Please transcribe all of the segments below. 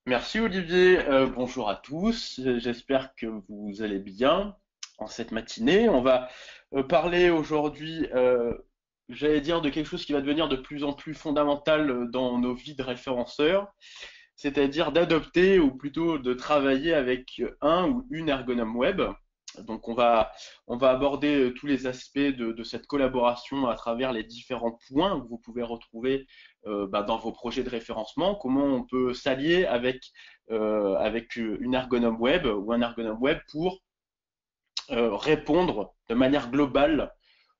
Merci Olivier. Bonjour à tous. J'espère que vous allez bien en cette matinée. On va parler aujourd'hui, j'allais dire, de quelque chose qui va devenir de plus en plus fondamental dans nos vies de référenceurs, c'est-à-dire d'adopter ou plutôt de travailler avec un ou une ergonome web. Donc on va aborder tous les aspects de cette collaboration à travers les différents points que vous pouvez retrouver dans vos projets de référencement, comment on peut s'allier avec une ergonome web ou un ergonome web pour répondre de manière globale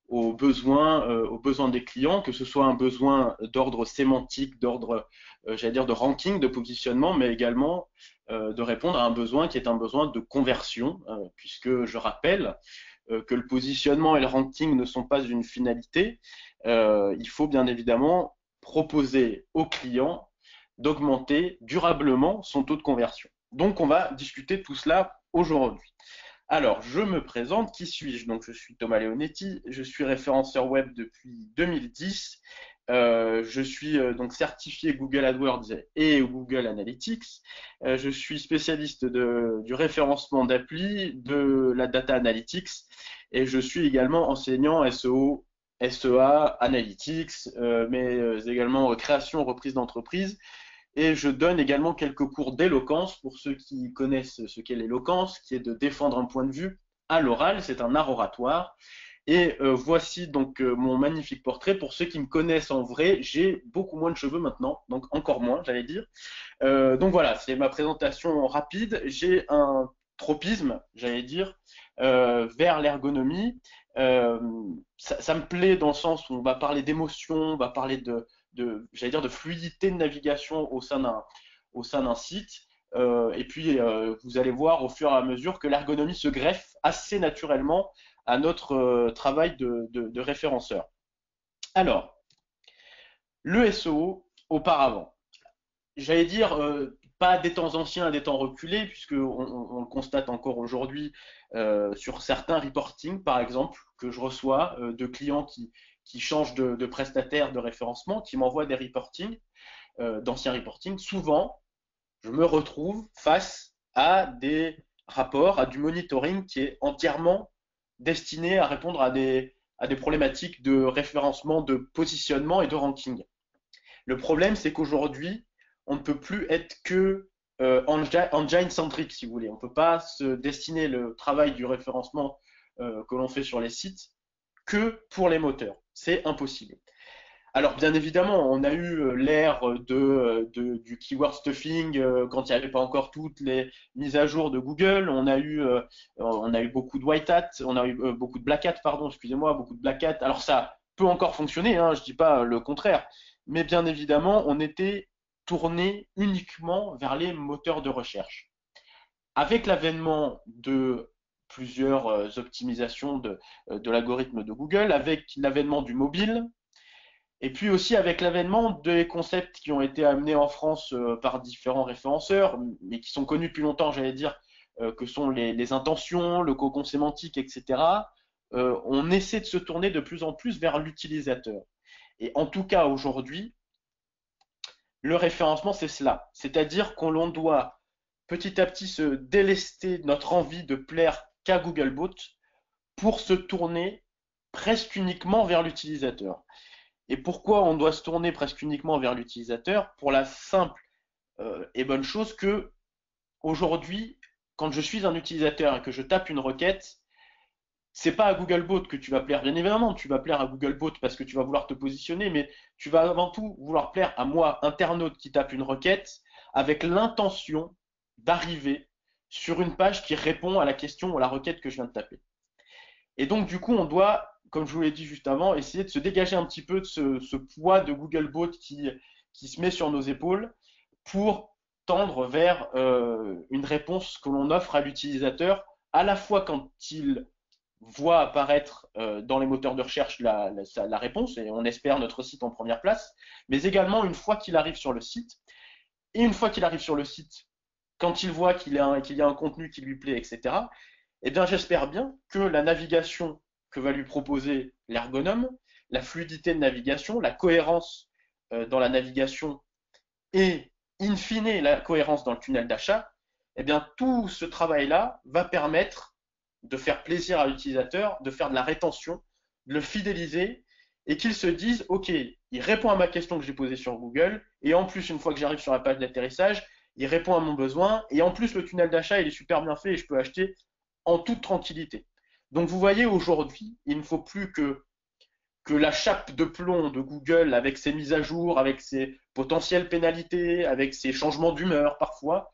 aux besoins des clients, que ce soit un besoin d'ordre sémantique, d'ordre, j'allais dire, de ranking, de positionnement, mais également de répondre à un besoin qui est un besoin de conversion, puisque je rappelle que le positionnement et le ranking ne sont pas une finalité. Il faut bien évidemment proposer au client d'augmenter durablement son taux de conversion. Donc, on va discuter de tout cela aujourd'hui. Alors, je me présente, qui suis-je? Donc, je suis Thomas Leonetti, je suis référenceur web depuis 2010. Je suis donc certifié Google AdWords et Google Analytics. Je suis spécialiste du référencement d'appli, de la data analytics, et je suis également enseignant SEO, SEA, Analytics, mais également création, reprise d'entreprise. Et je donne également quelques cours d'éloquence pour ceux qui connaissent ce qu'est l'éloquence, qui est de défendre un point de vue à l'oral. C'est un art oratoire. Et voici donc mon magnifique portrait. Pour ceux qui me connaissent en vrai, j'ai beaucoup moins de cheveux maintenant, donc encore moins, j'allais dire. Donc voilà, c'est ma présentation rapide. J'ai un tropisme, j'allais dire, vers l'ergonomie. Euh, ça me plaît dans le sens où on va parler d'émotion, on va parler j'allais dire, de fluidité de navigation au sein d'un site. Et puis, vous allez voir au fur et à mesure que l'ergonomie se greffe assez naturellement à notre travail de référenceur. Alors, le SEO auparavant. J'allais dire, pas des temps anciens à des temps reculés, puisque on le constate encore aujourd'hui sur certains reportings, par exemple, que je reçois de clients qui changent de prestataire de référencement, qui m'envoient des reportings, d'anciens reportings. Souvent, je me retrouve face à des rapports, à du monitoring qui est entièrement destiné à répondre à des problématiques de référencement, de positionnement et de ranking. Le problème, c'est qu'aujourd'hui, on ne peut plus être que engine-centric, si vous voulez. On ne peut pas se destiner le travail du référencement que l'on fait sur les sites que pour les moteurs. C'est impossible. Alors, bien évidemment, on a eu l'ère du keyword stuffing quand il n'y avait pas encore toutes les mises à jour de Google. On a eu beaucoup de white hat, on a eu beaucoup de black hat, pardon, excusez-moi, beaucoup de black hat. Alors, ça peut encore fonctionner, hein, je ne dis pas le contraire. Mais bien évidemment, on était tourné uniquement vers les moteurs de recherche. Avec l'avènement de plusieurs optimisations de l'algorithme de Google, avec l'avènement du mobile, et puis aussi avec l'avènement des concepts qui ont été amenés en France par différents référenceurs, mais qui sont connus depuis longtemps, j'allais dire, que sont les intentions, le cocon sémantique, etc., on essaie de se tourner de plus en plus vers l'utilisateur. Et en tout cas, aujourd'hui, le référencement, c'est cela. C'est-à-dire qu'on doit petit à petit se délester de notre envie de plaire qu'à Googlebot pour se tourner presque uniquement vers l'utilisateur. Et pourquoi on doit se tourner presque uniquement vers l'utilisateur? Pour la simple et bonne chose que aujourd'hui, quand je suis un utilisateur et que je tape une requête, c'est pas à Googlebot que tu vas plaire. Bien évidemment, tu vas plaire à Googlebot parce que tu vas vouloir te positionner, mais tu vas avant tout vouloir plaire à moi, internaute qui tape une requête, avec l'intention d'arriver sur une page qui répond à la question ou à la requête que je viens de taper. Et donc, du coup, on doit, comme je vous l'ai dit juste avant, essayer de se dégager un petit peu de ce poids de Googlebot qui se met sur nos épaules pour tendre vers une réponse que l'on offre à l'utilisateur, à la fois quand il voit apparaître dans les moteurs de recherche la réponse, et on espère notre site en première place, mais également une fois qu'il arrive sur le site. Et une fois qu'il arrive sur le site, quand il voit qu'il y a un contenu qui lui plaît, etc., eh bien, j'espère bien que la navigation que va lui proposer l'ergonome, la fluidité de navigation, la cohérence dans la navigation et in fine la cohérence dans le tunnel d'achat, eh bien tout ce travail-là va permettre de faire plaisir à l'utilisateur, de faire de la rétention, de le fidéliser et qu'il se dise, OK, il répond à ma question que j'ai posée sur Google et en plus, une fois que j'arrive sur la page d'atterrissage, il répond à mon besoin et en plus, le tunnel d'achat, il est super bien fait et je peux acheter en toute tranquillité. Donc vous voyez, aujourd'hui, il ne faut plus que la chape de plomb de Google, avec ses mises à jour, avec ses potentielles pénalités, avec ses changements d'humeur parfois,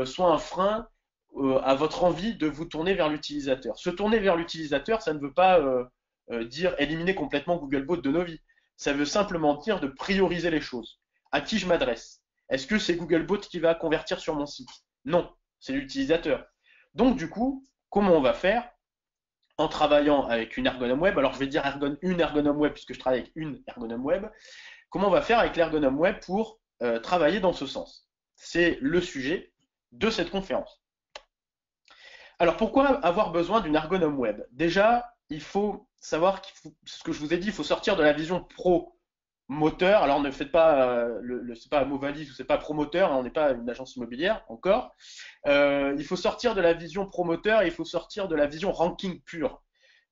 soit un frein à votre envie de vous tourner vers l'utilisateur. Se tourner vers l'utilisateur, ça ne veut pas dire éliminer complètement Googlebot de nos vies. Ça veut simplement dire de prioriser les choses. À qui je m'adresse? Est-ce que c'est Googlebot qui va convertir sur mon site? Non, c'est l'utilisateur. Donc du coup, comment on va faire en travaillant avec une ergonome web? Alors je vais dire une ergonome web puisque je travaille avec une ergonome web. Comment on va faire avec l'ergonome web pour travailler dans ce sens? C'est le sujet de cette conférence. Alors pourquoi avoir besoin d'une ergonome web? Déjà, il faut savoir ce que je vous ai dit, il faut sortir de la vision pro moteur. Alors ne faites pas c'est pas Movalis ou c'est pas promoteur, hein, on n'est pas une agence immobilière encore. Il faut sortir de la vision promoteur et il faut sortir de la vision ranking pure.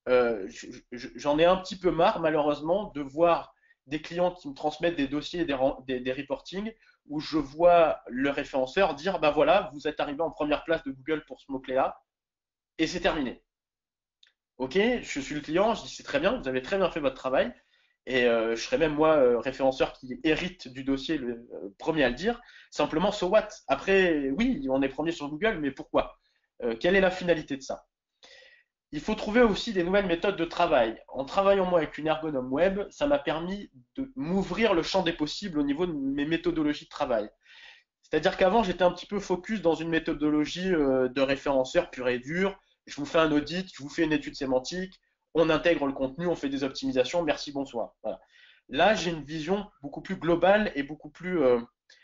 J'en ai un petit peu marre malheureusement de voir des clients qui me transmettent des dossiers, des reportings où je vois le référenceur dire bah voilà, vous êtes arrivé en première place de Google pour ce mot-clé-là et c'est terminé. Ok, je suis le client, je dis c'est très bien, vous avez très bien fait votre travail et je serais même moi référenceur qui hérite du dossier le premier à le dire. Simplement, so what? Après, oui, on est premier sur Google, mais pourquoi? Quelle est la finalité de ça? Il faut trouver aussi des nouvelles méthodes de travail. En travaillant moi avec une ergonome web, ça m'a permis de m'ouvrir le champ des possibles au niveau de mes méthodologies de travail. C'est-à-dire qu'avant, j'étais un petit peu focus dans une méthodologie de référenceur pur et dur. Je vous fais un audit, je vous fais une étude sémantique, on intègre le contenu, on fait des optimisations, merci, bonsoir. Voilà. Là, j'ai une vision beaucoup plus globale et beaucoup plus,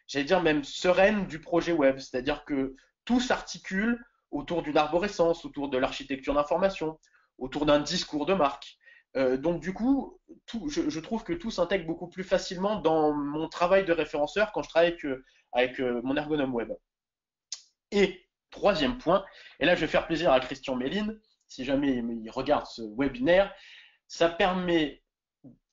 j'allais dire même sereine du projet web. C'est-à-dire que tout s'articule autour d'une arborescence, autour de l'architecture d'information, autour d'un discours de marque. Donc du coup, je trouve que tout s'intègre beaucoup plus facilement dans mon travail de référenceur quand je travaille avec mon ergonome web. Et troisième point, et là je vais faire plaisir à Christian Méline, si jamais il regarde ce webinaire, ça permet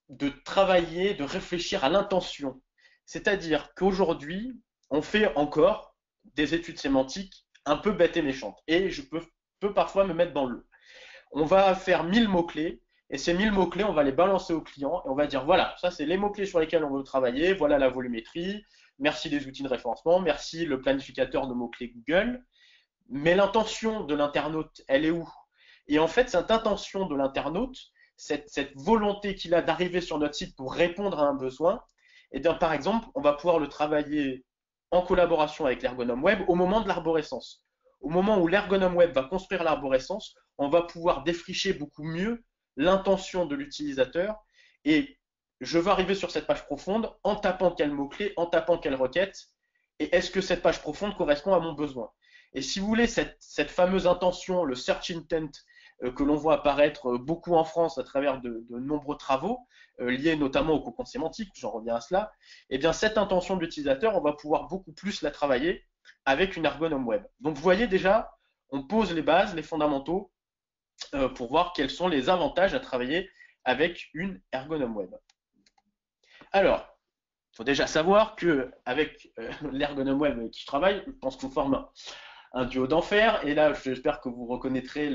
de travailler, de réfléchir à l'intention. C'est-à-dire qu'aujourd'hui, on fait encore des études sémantiques un peu bêtes et méchantes. Et je peux parfois me mettre dans le lot. On va faire 1000 mots-clés, et ces 1000 mots-clés, on va les balancer au client, et on va dire, voilà, ça c'est les mots-clés sur lesquels on veut travailler, voilà la volumétrie, merci les outils de référencement, merci le planificateur de mots-clés Google, mais l'intention de l'internaute, elle est où? Et en fait, cette intention de l'internaute, cette volonté qu'il a d'arriver sur notre site pour répondre à un besoin, et bien par exemple, on va pouvoir le travailler en collaboration avec l'ergonome web au moment de l'arborescence. Au moment où l'ergonome web va construire l'arborescence, on va pouvoir défricher beaucoup mieux l'intention de l'utilisateur et je veux arriver sur cette page profonde en tapant quel mot-clé, en tapant quelle requête, et est-ce que cette page profonde correspond à mon besoin? Et si vous voulez, cette fameuse intention, le search intent, que l'on voit apparaître beaucoup en France à travers de nombreux travaux, liés notamment au cocon sémantique, j'en reviens à cela, et bien cette intention de l'utilisateur, on va pouvoir beaucoup plus la travailler avec une ergonome web. Donc vous voyez déjà, on pose les bases, les fondamentaux, pour voir quels sont les avantages à travailler avec une ergonome web. Alors, il faut déjà savoir qu'avec l'ergonome web avec qui je travaille, je pense qu'on forme un duo d'enfer. Et là, j'espère que vous reconnaîtrez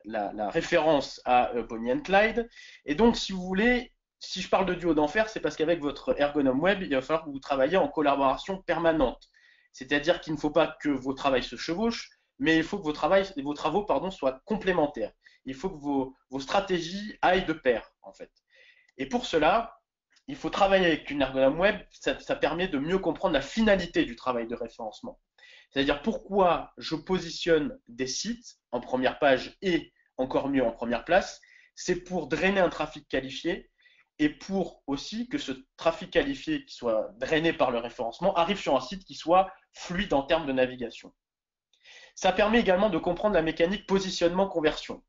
la référence à Bonnie and Clyde. Et donc, si vous voulez, si je parle de duo d'enfer, c'est parce qu'avec votre ergonome web, il va falloir que vous travailliez en collaboration permanente. C'est-à-dire qu'il ne faut pas que vos travaux se chevauchent, mais il faut que vos travaux soient complémentaires. Il faut que vos stratégies aillent de pair, en fait. Et pour cela, il faut travailler avec une ergonome web, ça permet de mieux comprendre la finalité du travail de référencement. C'est-à-dire pourquoi je positionne des sites en première page et encore mieux en première place, c'est pour drainer un trafic qualifié et pour aussi que ce trafic qualifié qui soit drainé par le référencement arrive sur un site qui soit fluide en termes de navigation. Ça permet également de comprendre la mécanique positionnement-conversion.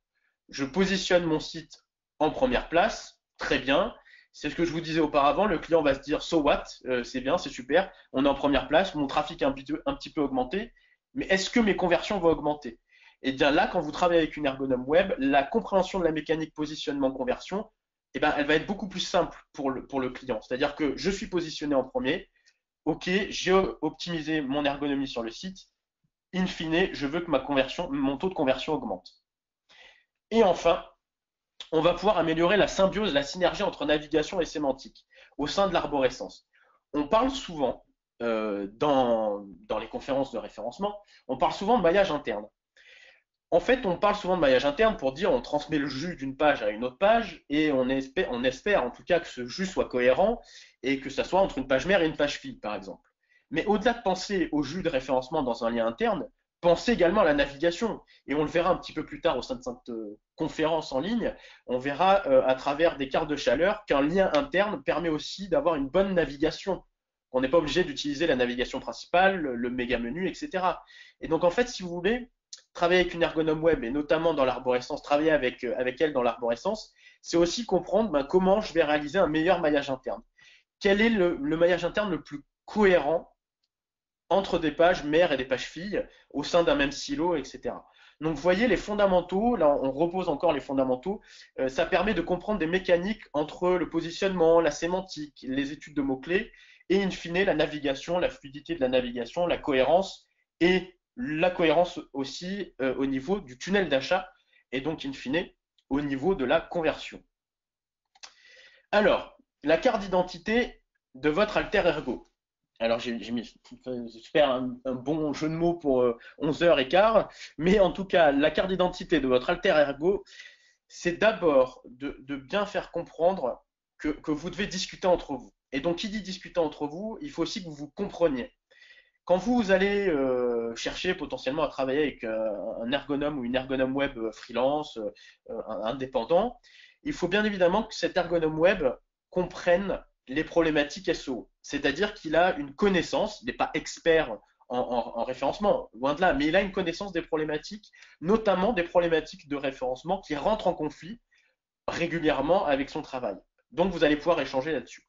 Je positionne mon site en première place, très bien. C'est ce que je vous disais auparavant, le client va se dire so what, c'est bien, c'est super, on est en première place, mon trafic a un petit peu augmenté, mais est-ce que mes conversions vont augmenter? Et bien là, quand vous travaillez avec une ergonome web, la compréhension de la mécanique positionnement-conversion, eh ben, elle va être beaucoup plus simple pour le client. C'est-à-dire que je suis positionné en premier, ok, j'ai optimisé mon ergonomie sur le site, in fine, je veux que mon taux de conversion augmente. Et enfin, on va pouvoir améliorer la symbiose, la synergie entre navigation et sémantique au sein de l'arborescence. On parle souvent, dans les conférences de référencement, on parle souvent de maillage interne. En fait, on parle souvent de maillage interne pour dire on transmet le jus d'une page à une autre page et on espère en tout cas que ce jus soit cohérent et que ça soit entre une page mère et une page fille, par exemple. Mais au-delà de penser au jus de référencement dans un lien interne, pensez également à la navigation. Et on le verra un petit peu plus tard au sein de cette conférence en ligne, on verra à travers des cartes de chaleur qu'un lien interne permet aussi d'avoir une bonne navigation. On n'est pas obligé d'utiliser la navigation principale, le méga menu, etc. Et donc en fait, si vous voulez, travailler avec une ergonome web et notamment dans l'arborescence, travailler avec elle dans l'arborescence, c'est aussi comprendre comment je vais réaliser un meilleur maillage interne. Quel est le maillage interne le plus cohérent entre des pages mères et des pages filles au sein d'un même silo, etc. Donc vous voyez les fondamentaux, là on repose encore les fondamentaux, ça permet de comprendre des mécaniques entre le positionnement, la sémantique, les études de mots-clés et in fine la navigation, la fluidité de la navigation, la cohérence et la cohérence aussi au niveau du tunnel d'achat et donc in fine au niveau de la conversion. Alors, la carte d'identité de votre alter ergo. Alors j'espère un bon jeu de mots pour 11h15, mais en tout cas, la carte d'identité de votre alter ergo, c'est d'abord de bien faire comprendre que vous devez discuter entre vous. Et donc, qui dit discuter entre vous, il faut aussi que vous vous compreniez. Quand vous allez chercher potentiellement à travailler avec un ergonome ou une ergonome web freelance, indépendant, il faut bien évidemment que cet ergonome web comprenne les problématiques SEO. C'est-à-dire qu'il a une connaissance, il n'est pas expert en référencement, loin de là, mais il a une connaissance des problématiques, notamment des problématiques de référencement qui rentrent en conflit régulièrement avec son travail. Donc vous allez pouvoir échanger là-dessus.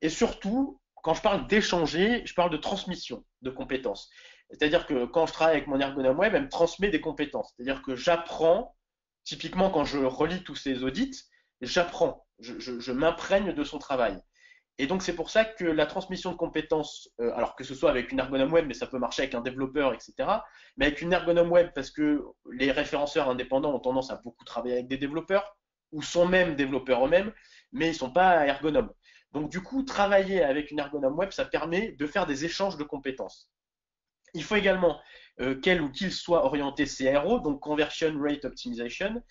Et surtout, quand je parle d'échanger, je parle de transmission de compétences. C'est-à-dire que quand je travaille avec mon ergonome web, elle me transmet des compétences. C'est-à-dire que j'apprends, typiquement quand je relis tous ces audits, j'apprends, je m'imprègne de son travail. Et donc c'est pour ça que la transmission de compétences, alors que ce soit avec une ergonome web, mais ça peut marcher avec un développeur, etc. Mais avec une ergonome web, parce que les référenceurs indépendants ont tendance à beaucoup travailler avec des développeurs, ou sont même développeurs eux-mêmes, mais ils ne sont pas ergonomes. Donc du coup, travailler avec une ergonome web, ça permet de faire des échanges de compétences. Il faut également qu'elle ou qu'il soit orienté CRO, donc Conversion Rate Optimization,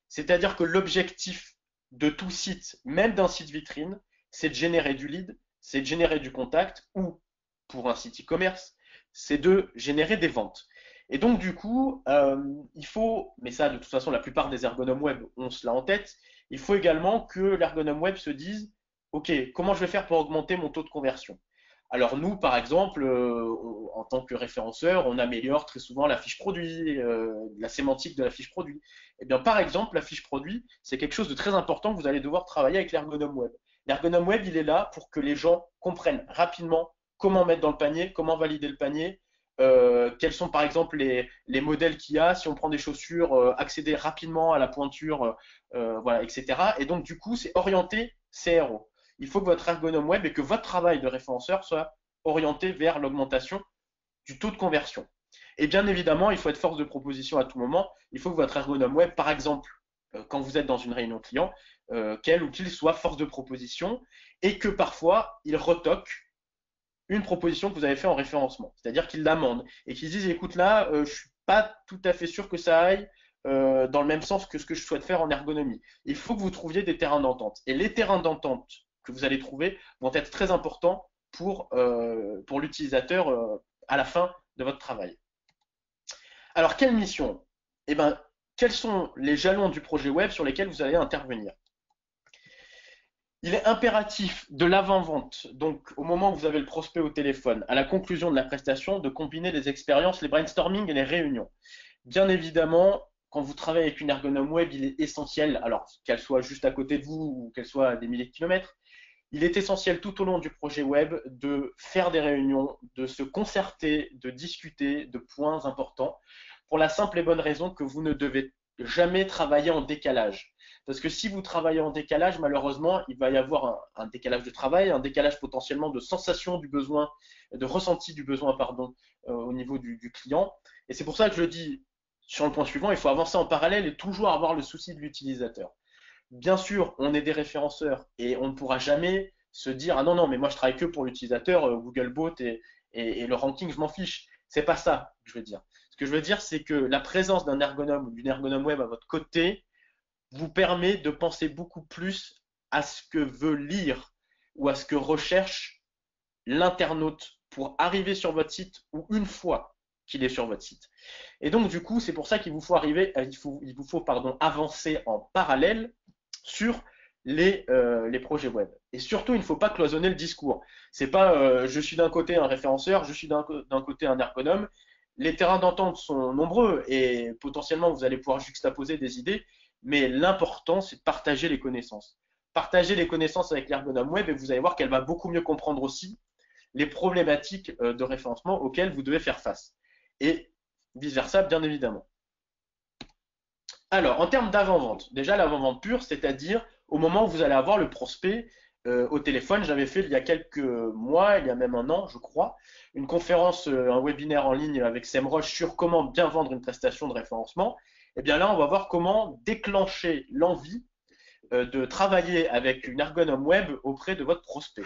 c'est-à-dire que l'objectif de tout site, même d'un site vitrine, c'est de générer du lead, c'est de générer du contact, ou pour un site e-commerce, c'est de générer des ventes. Et donc du coup, il faut, mais ça de toute façon la plupart des ergonomes web ont cela en tête, il faut également que l'ergonome web se dise, ok, comment je vais faire pour augmenter mon taux de conversion? Alors nous, par exemple, en tant que référenceur, on améliore très souvent la fiche produit, la sémantique de la fiche produit. Eh bien, par exemple, la fiche produit, c'est quelque chose de très important que vous allez devoir travailler avec l'ergonome web. L'ergonome web, il est là pour que les gens comprennent rapidement comment mettre dans le panier, comment valider le panier, quels sont par exemple les modèles qu'il y a, si on prend des chaussures, accéder rapidement à la pointure, voilà, etc. Et donc, du coup, c'est orienté CRO. Il faut que votre ergonome web et que votre travail de référenceur soit orienté vers l'augmentation du taux de conversion. Et bien évidemment, il faut être force de proposition à tout moment. Il faut que votre ergonome web, par exemple, quand vous êtes dans une réunion client, qu'elle ou qu'il soit force de proposition et que parfois il retoque une proposition que vous avez fait en référencement. C'est-à-dire qu'il l'amende et qu'il dise écoute là, je suis pas tout à fait sûr que ça aille dans le même sens que ce que je souhaite faire en ergonomie. Il faut que vous trouviez des terrains d'entente. Et les terrains d'entente que vous allez trouver vont être très importants pour l'utilisateur à la fin de votre travail. Alors, quelle mission? Eh bien, quels sont les jalons du projet web sur lesquels vous allez intervenir? Il est impératif de l'avant-vente, donc au moment où vous avez le prospect au téléphone, à la conclusion de la prestation, de combiner les expériences, les brainstorming et les réunions. Bien évidemment, quand vous travaillez avec une ergonome web, il est essentiel, alors qu'elle soit juste à côté de vous ou qu'elle soit à des milliers de kilomètres, il est essentiel tout au long du projet web de faire des réunions, de se concerter, de discuter de points importants, pour la simple et bonne raison que vous ne devez jamais travailler en décalage. Parce que si vous travaillez en décalage, malheureusement, il va y avoir un décalage de travail, un décalage potentiellement de sensation du besoin, de ressenti du besoin, pardon, au niveau du client. Et c'est pour ça que je dis, sur le point suivant, il faut avancer en parallèle et toujours avoir le souci de l'utilisateur. Bien sûr, on est des référenceurs et on ne pourra jamais se dire ah non, non, mais moi je travaille que pour l'utilisateur, Googlebot et le ranking, je m'en fiche. C'est pas ça que je veux dire. Ce que je veux dire, c'est que la présence d'un ergonome ou d'une ergonome web à votre côté vous permet de penser beaucoup plus à ce que veut lire ou à ce que recherche l'internaute pour arriver sur votre site ou une fois qu'il est sur votre site. Et donc, du coup, c'est pour ça qu'il vous faut avancer en parallèle sur les projets web. Et surtout, il ne faut pas cloisonner le discours. C'est pas je suis d'un côté un référenceur, je suis d'un côté un ergonome. Les terrains d'entente sont nombreux et potentiellement vous allez pouvoir juxtaposer des idées, mais l'important c'est de partager les connaissances. Partager les connaissances avec l'ergonome web et vous allez voir qu'elle va beaucoup mieux comprendre aussi les problématiques de référencement auxquelles vous devez faire face. Et vice-versa, bien évidemment. Alors, en termes d'avant-vente, déjà l'avant-vente pure, c'est-à-dire au moment où vous allez avoir le prospect au téléphone. J'avais fait il y a quelques mois, il y a même un an, je crois, une conférence, un webinaire en ligne avec SEMrush sur comment bien vendre une prestation de référencement. Et bien là, on va voir comment déclencher l'envie de travailler avec une ergonome web auprès de votre prospect.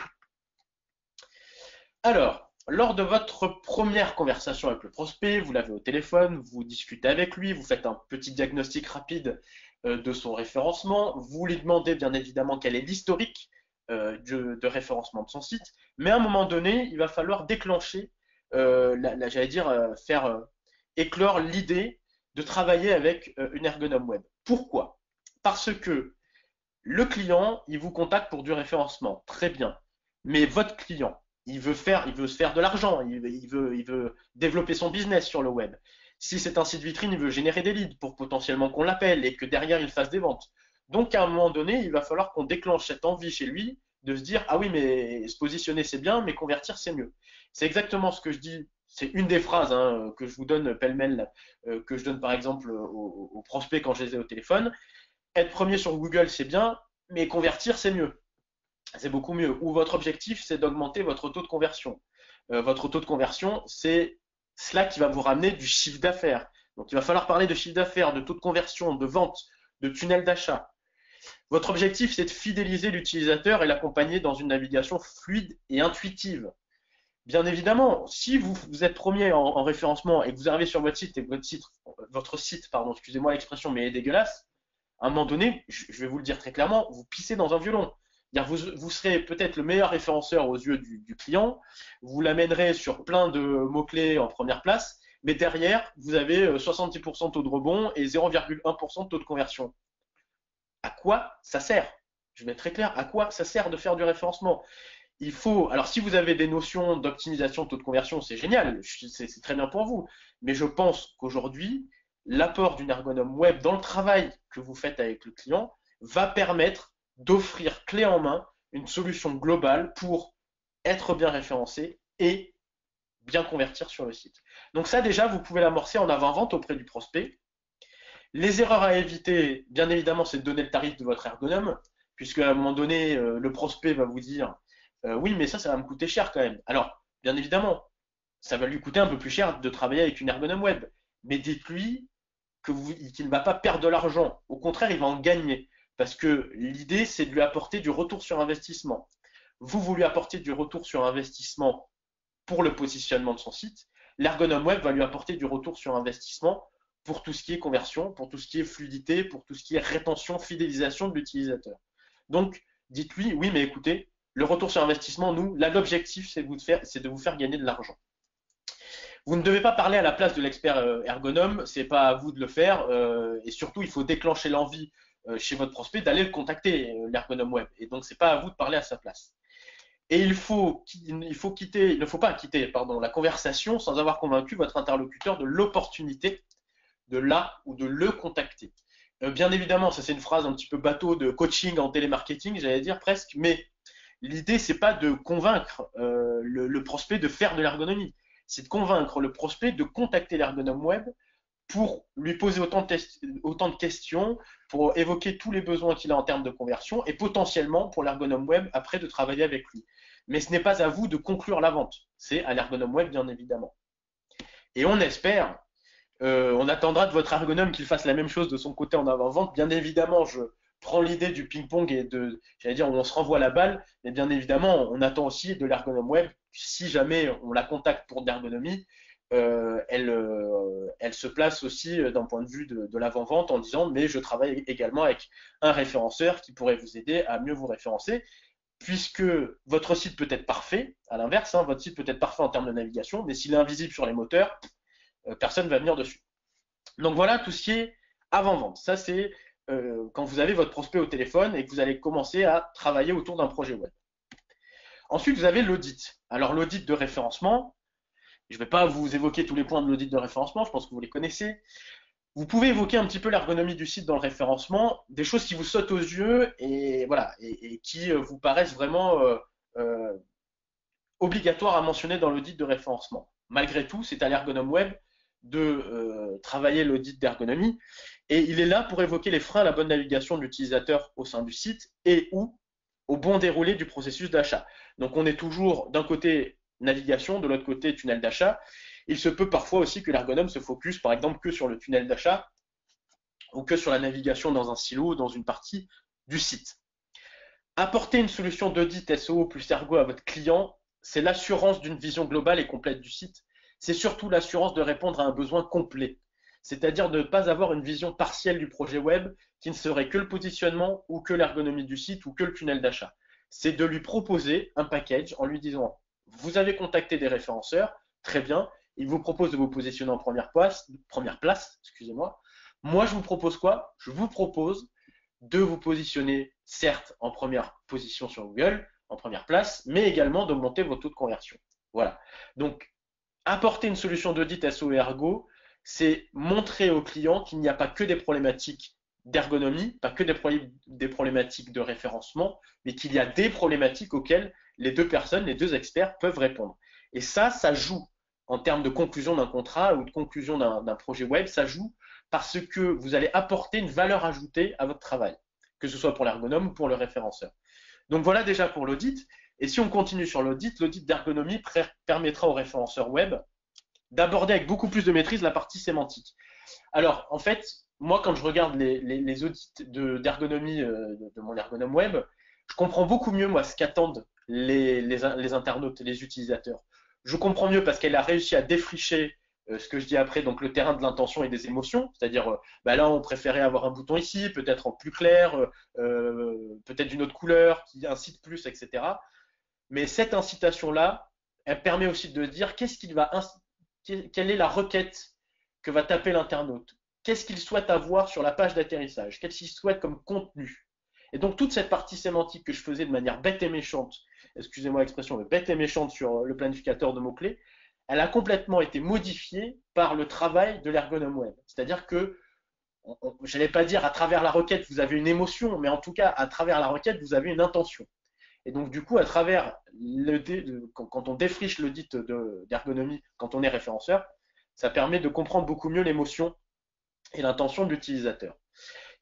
Alors, lors de votre première conversation avec le prospect, vous l'avez au téléphone, vous discutez avec lui, vous faites un petit diagnostic rapide de son référencement, vous lui demandez bien évidemment quel est l'historique de référencement de son site, mais à un moment donné, il va falloir déclencher, j'allais dire, faire éclore l'idée de travailler avec une ergonome web. Pourquoi? Parce que le client, il vous contacte pour du référencement, très bien, mais votre client, il veut se faire de l'argent, il veut développer son business sur le web. Si c'est un site vitrine, il veut générer des leads pour potentiellement qu'on l'appelle et que derrière il fasse des ventes. Donc à un moment donné, il va falloir qu'on déclenche cette envie chez lui de se dire ah oui mais se positionner c'est bien, mais convertir c'est mieux. C'est exactement ce que je dis. C'est une des phrases que je vous donne pêle-mêle, que je donne par exemple aux prospects quand je les ai au téléphone. Être premier sur Google c'est bien, mais convertir c'est mieux. C'est beaucoup mieux. Ou votre objectif, c'est d'augmenter votre taux de conversion. Votre taux de conversion, c'est cela qui va vous ramener du chiffre d'affaires. Donc, il va falloir parler de chiffre d'affaires, de taux de conversion, de vente, de tunnel d'achat. Votre objectif, c'est de fidéliser l'utilisateur et l'accompagner dans une navigation fluide et intuitive. Bien évidemment, si vous êtes premier en référencement et que vous arrivez sur votre site et que votre site, pardon, excusez-moi l'expression, mais est dégueulasse, à un moment donné, je vais vous le dire très clairement, vous pissez dans un violon. Vous serez peut-être le meilleur référenceur aux yeux du client, vous l'amènerez sur plein de mots-clés en première place, mais derrière, vous avez 70% de taux de rebond et 0,1% de taux de conversion. À quoi ça sert? Je vais être très clair, à quoi ça sert de faire du référencement? Il faut, alors si vous avez des notions d'optimisation de taux de conversion, c'est génial, c'est très bien pour vous, mais je pense qu'aujourd'hui, l'apport d'une ergonome web dans le travail que vous faites avec le client va permettre d'offrir clé en main une solution globale pour être bien référencé et bien convertir sur le site. Donc ça déjà, vous pouvez l'amorcer en avant-vente auprès du prospect. Les erreurs à éviter, bien évidemment, c'est de donner le tarif de votre ergonome, puisque à un moment donné, le prospect va vous dire oui, mais ça va me coûter cher quand même. Alors, bien évidemment, ça va lui coûter un peu plus cher de travailler avec une ergonome web, mais dites-lui qu'il ne va pas perdre de l'argent. Au contraire, il va en gagner. Parce que l'idée, c'est de lui apporter du retour sur investissement. Vous lui apportez du retour sur investissement pour le positionnement de son site. L'ergonome web va lui apporter du retour sur investissement pour tout ce qui est conversion, pour tout ce qui est fluidité, pour tout ce qui est rétention, fidélisation de l'utilisateur. Donc, dites-lui, oui, mais écoutez, le retour sur investissement, nous, là, l'objectif, c'est de vous faire gagner de l'argent. Vous ne devez pas parler à la place de l'expert ergonome, c'est pas à vous de le faire, et surtout, il faut déclencher l'envie chez votre prospect d'aller le contacter, l'ergonome web. Et donc, c'est pas à vous de parler à sa place. Et il ne faut pas quitter la conversation sans avoir convaincu votre interlocuteur de l'opportunité de la ou de le contacter. Bien évidemment, ça c'est une phrase un petit peu bateau de coaching en télémarketing, j'allais dire presque, mais l'idée c'est pas de convaincre le prospect de faire de l'ergonomie, c'est de convaincre le prospect de contacter l'ergonome web pour lui poser autant de questions, pour évoquer tous les besoins qu'il a en termes de conversion et potentiellement pour l'ergonome web après de travailler avec lui. Mais ce n'est pas à vous de conclure la vente, c'est à l'ergonome web bien évidemment. Et on espère, on attendra de votre ergonome qu'il fasse la même chose de son côté en avant-vente. Bien évidemment, je prends l'idée du ping-pong et j'allais dire, où on se renvoie la balle, mais bien évidemment, on attend aussi de l'ergonome web, si jamais on la contacte pour de l'ergonomie, elle se place aussi d'un point de vue de l'avant-vente en disant mais je travaille également avec un référenceur qui pourrait vous aider à mieux vous référencer puisque votre site peut être parfait, à l'inverse, hein, votre site peut être parfait en termes de navigation, mais s'il est invisible sur les moteurs, personne ne va venir dessus. Donc voilà tout ce qui est avant-vente. Ça c'est quand vous avez votre prospect au téléphone et que vous allez commencer à travailler autour d'un projet web. Ensuite, vous avez l'audit. Alors l'audit de référencement, je ne vais pas vous évoquer tous les points de l'audit de référencement, je pense que vous les connaissez. Vous pouvez évoquer un petit peu l'ergonomie du site dans le référencement, des choses qui vous sautent aux yeux et voilà et qui vous paraissent vraiment obligatoires à mentionner dans l'audit de référencement. Malgré tout, c'est à l'ergonome web de travailler l'audit d'ergonomie et il est là pour évoquer les freins à la bonne navigation de l'utilisateur au sein du site et ou au bon déroulé du processus d'achat. Donc on est toujours d'un côté navigation, de l'autre côté tunnel d'achat. Il se peut parfois aussi que l'ergonome se focus par exemple que sur le tunnel d'achat ou que sur la navigation dans un silo, dans une partie du site. Apporter une solution d'audit SEO plus ergo à votre client, c'est l'assurance d'une vision globale et complète du site. C'est surtout l'assurance de répondre à un besoin complet. C'est-à-dire de ne pas avoir une vision partielle du projet web qui ne serait que le positionnement ou que l'ergonomie du site ou que le tunnel d'achat. C'est de lui proposer un package en lui disant vous avez contacté des référenceurs, très bien, ils vous proposent de vous positionner en première place, excusez-moi. Moi, je vous propose quoi? Je vous propose de vous positionner, certes, en première position sur Google, en première place, mais également d'augmenter vos taux de conversion. Voilà. Donc, apporter une solution d'audit SEO et Ergo, c'est montrer aux clients qu'il n'y a pas que des problématiques d'ergonomie, pas que des problématiques de référencement, mais qu'il y a des problématiques auxquelles les deux personnes, les deux experts peuvent répondre. Et ça joue en termes de conclusion d'un contrat ou de conclusion d'un projet web, ça joue parce que vous allez apporter une valeur ajoutée à votre travail, que ce soit pour l'ergonome ou pour le référenceur. Donc voilà déjà pour l'audit. Et si on continue sur l'audit d'ergonomie permettra au référenceur web d'aborder avec beaucoup plus de maîtrise la partie sémantique. Alors, en fait, moi, quand je regarde les audits d'ergonomie de mon ergonome web, je comprends beaucoup mieux, moi, ce qu'attendent les internautes, les utilisateurs. Je comprends mieux parce qu'elle a réussi à défricher ce que je dis après, donc le terrain de l'intention et des émotions, c'est-à-dire bah là on préférait avoir un bouton ici, peut-être en plus clair, peut-être d'une autre couleur, qui incite plus, etc. Mais cette incitation-là, elle permet aussi de dire quelle est la requête que va taper l'internaute, qu'est-ce qu'il souhaite avoir sur la page d'atterrissage, qu'est-ce qu'il souhaite comme contenu. Et donc toute cette partie sémantique que je faisais de manière bête et méchante, excusez-moi l'expression, mais bête et méchante sur le planificateur de mots-clés, elle a complètement été modifiée par le travail de l'ergonome web. C'est-à-dire que, je n'allais pas dire à travers la requête vous avez une émotion, mais en tout cas à travers la requête vous avez une intention. Et donc du coup, à travers quand on défriche l'audit d'ergonomie, quand on est référenceur, ça permet de comprendre beaucoup mieux l'émotion et l'intention de l'utilisateur.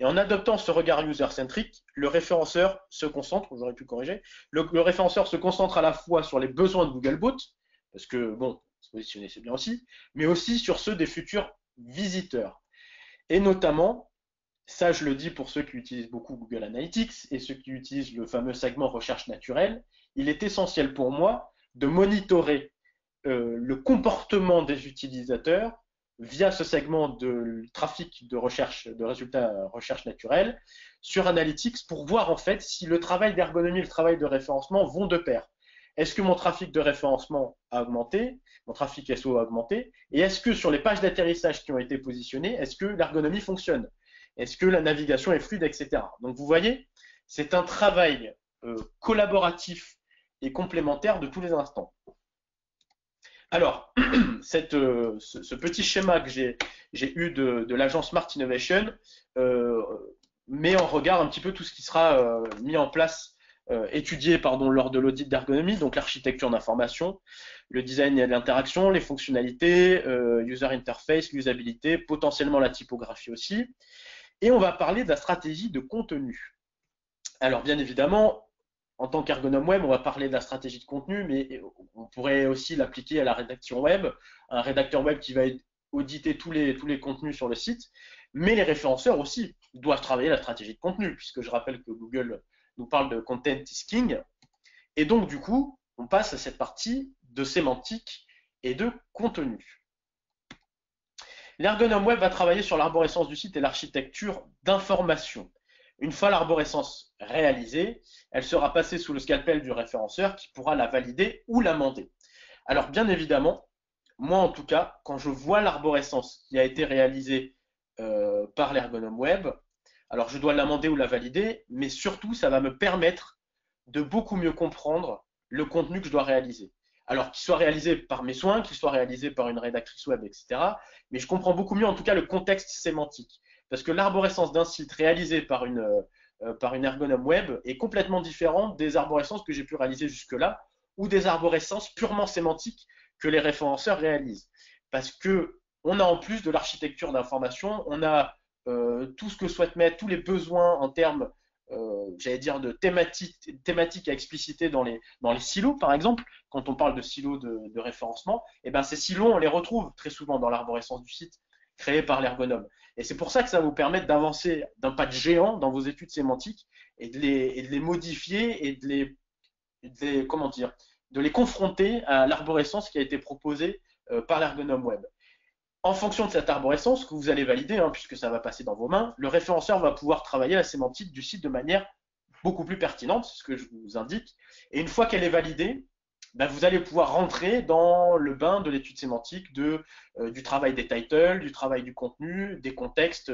Et en adoptant ce regard user-centric, le référenceur se concentre, j'aurais pu corriger, le référenceur se concentre à la fois sur les besoins de Googlebot, parce que bon, se positionner c'est bien aussi, mais aussi sur ceux des futurs visiteurs. Et notamment, ça je le dis pour ceux qui utilisent beaucoup Google Analytics et ceux qui utilisent le fameux segment recherche naturelle, il est essentiel pour moi de monitorer le comportement des utilisateurs via ce segment de trafic de recherche, de résultats recherche naturelle sur Analytics pour voir en fait si le travail d'ergonomie et le travail de référencement vont de pair. Est-ce que mon trafic de référencement a augmenté, mon trafic SEO a augmenté, et est-ce que sur les pages d'atterrissage qui ont été positionnées, est-ce que l'ergonomie fonctionne? Est-ce que la navigation est fluide, etc. Donc vous voyez, c'est un travail collaboratif et complémentaire de tous les instants. Alors, ce petit schéma que j'ai eu de l'agence Smart Innovation euh, met en regard un petit peu tout ce qui sera mis en place, étudié pardon, lors de l'audit d'ergonomie, donc l'architecture d'information, le design et l'interaction, les fonctionnalités, user interface, l'usabilité, potentiellement la typographie aussi. Et on va parler de la stratégie de contenu. Alors, bien évidemment, en tant qu'ergonome web, on va parler de la stratégie de contenu, mais on pourrait aussi l'appliquer à la rédaction web, un rédacteur web qui va auditer tous les contenus sur le site, mais les référenceurs aussi doivent travailler la stratégie de contenu, puisque je rappelle que Google nous parle de content is king, et donc du coup, on passe à cette partie de sémantique et de contenu. L'ergonome web va travailler sur l'arborescence du site et l'architecture d'information. Une fois l'arborescence réalisée, elle sera passée sous le scalpel du référenceur qui pourra la valider ou l'amender. Alors bien évidemment, moi en tout cas, quand je vois l'arborescence qui a été réalisée par l'ergonome web, alors je dois l'amender ou la valider, mais surtout ça va me permettre de beaucoup mieux comprendre le contenu que je dois réaliser. Alors qu'il soit réalisé par mes soins, qu'il soit réalisé par une rédactrice web, etc. Mais je comprends beaucoup mieux en tout cas le contexte sémantique. Parce que l'arborescence d'un site réalisé par une ergonome web est complètement différente des arborescences que j'ai pu réaliser jusque-là ou des arborescences purement sémantiques que les référenceurs réalisent. Parce que on a en plus de l'architecture d'information, on a tout ce que souhaite mettre, tous les besoins en termes, j'allais dire, de thématiques à expliciter dans les silos, par exemple. Quand on parle de silos de référencement, et ben ces silos, on les retrouve très souvent dans l'arborescence du site créé par l'ergonome. Et c'est pour ça que ça va vous permettre d'avancer d'un pas de géant dans vos études sémantiques et de les modifier et comment dire, de les confronter à l'arborescence qui a été proposée par l'ergonome web. En fonction de cette arborescence que vous allez valider, puisque ça va passer dans vos mains, le référenceur va pouvoir travailler la sémantique du site de manière beaucoup plus pertinente, c'est ce que je vous indique. Et une fois qu'elle est validée, vous allez pouvoir rentrer dans le bain de l'étude sémantique, du travail des titles, du travail du contenu, des contextes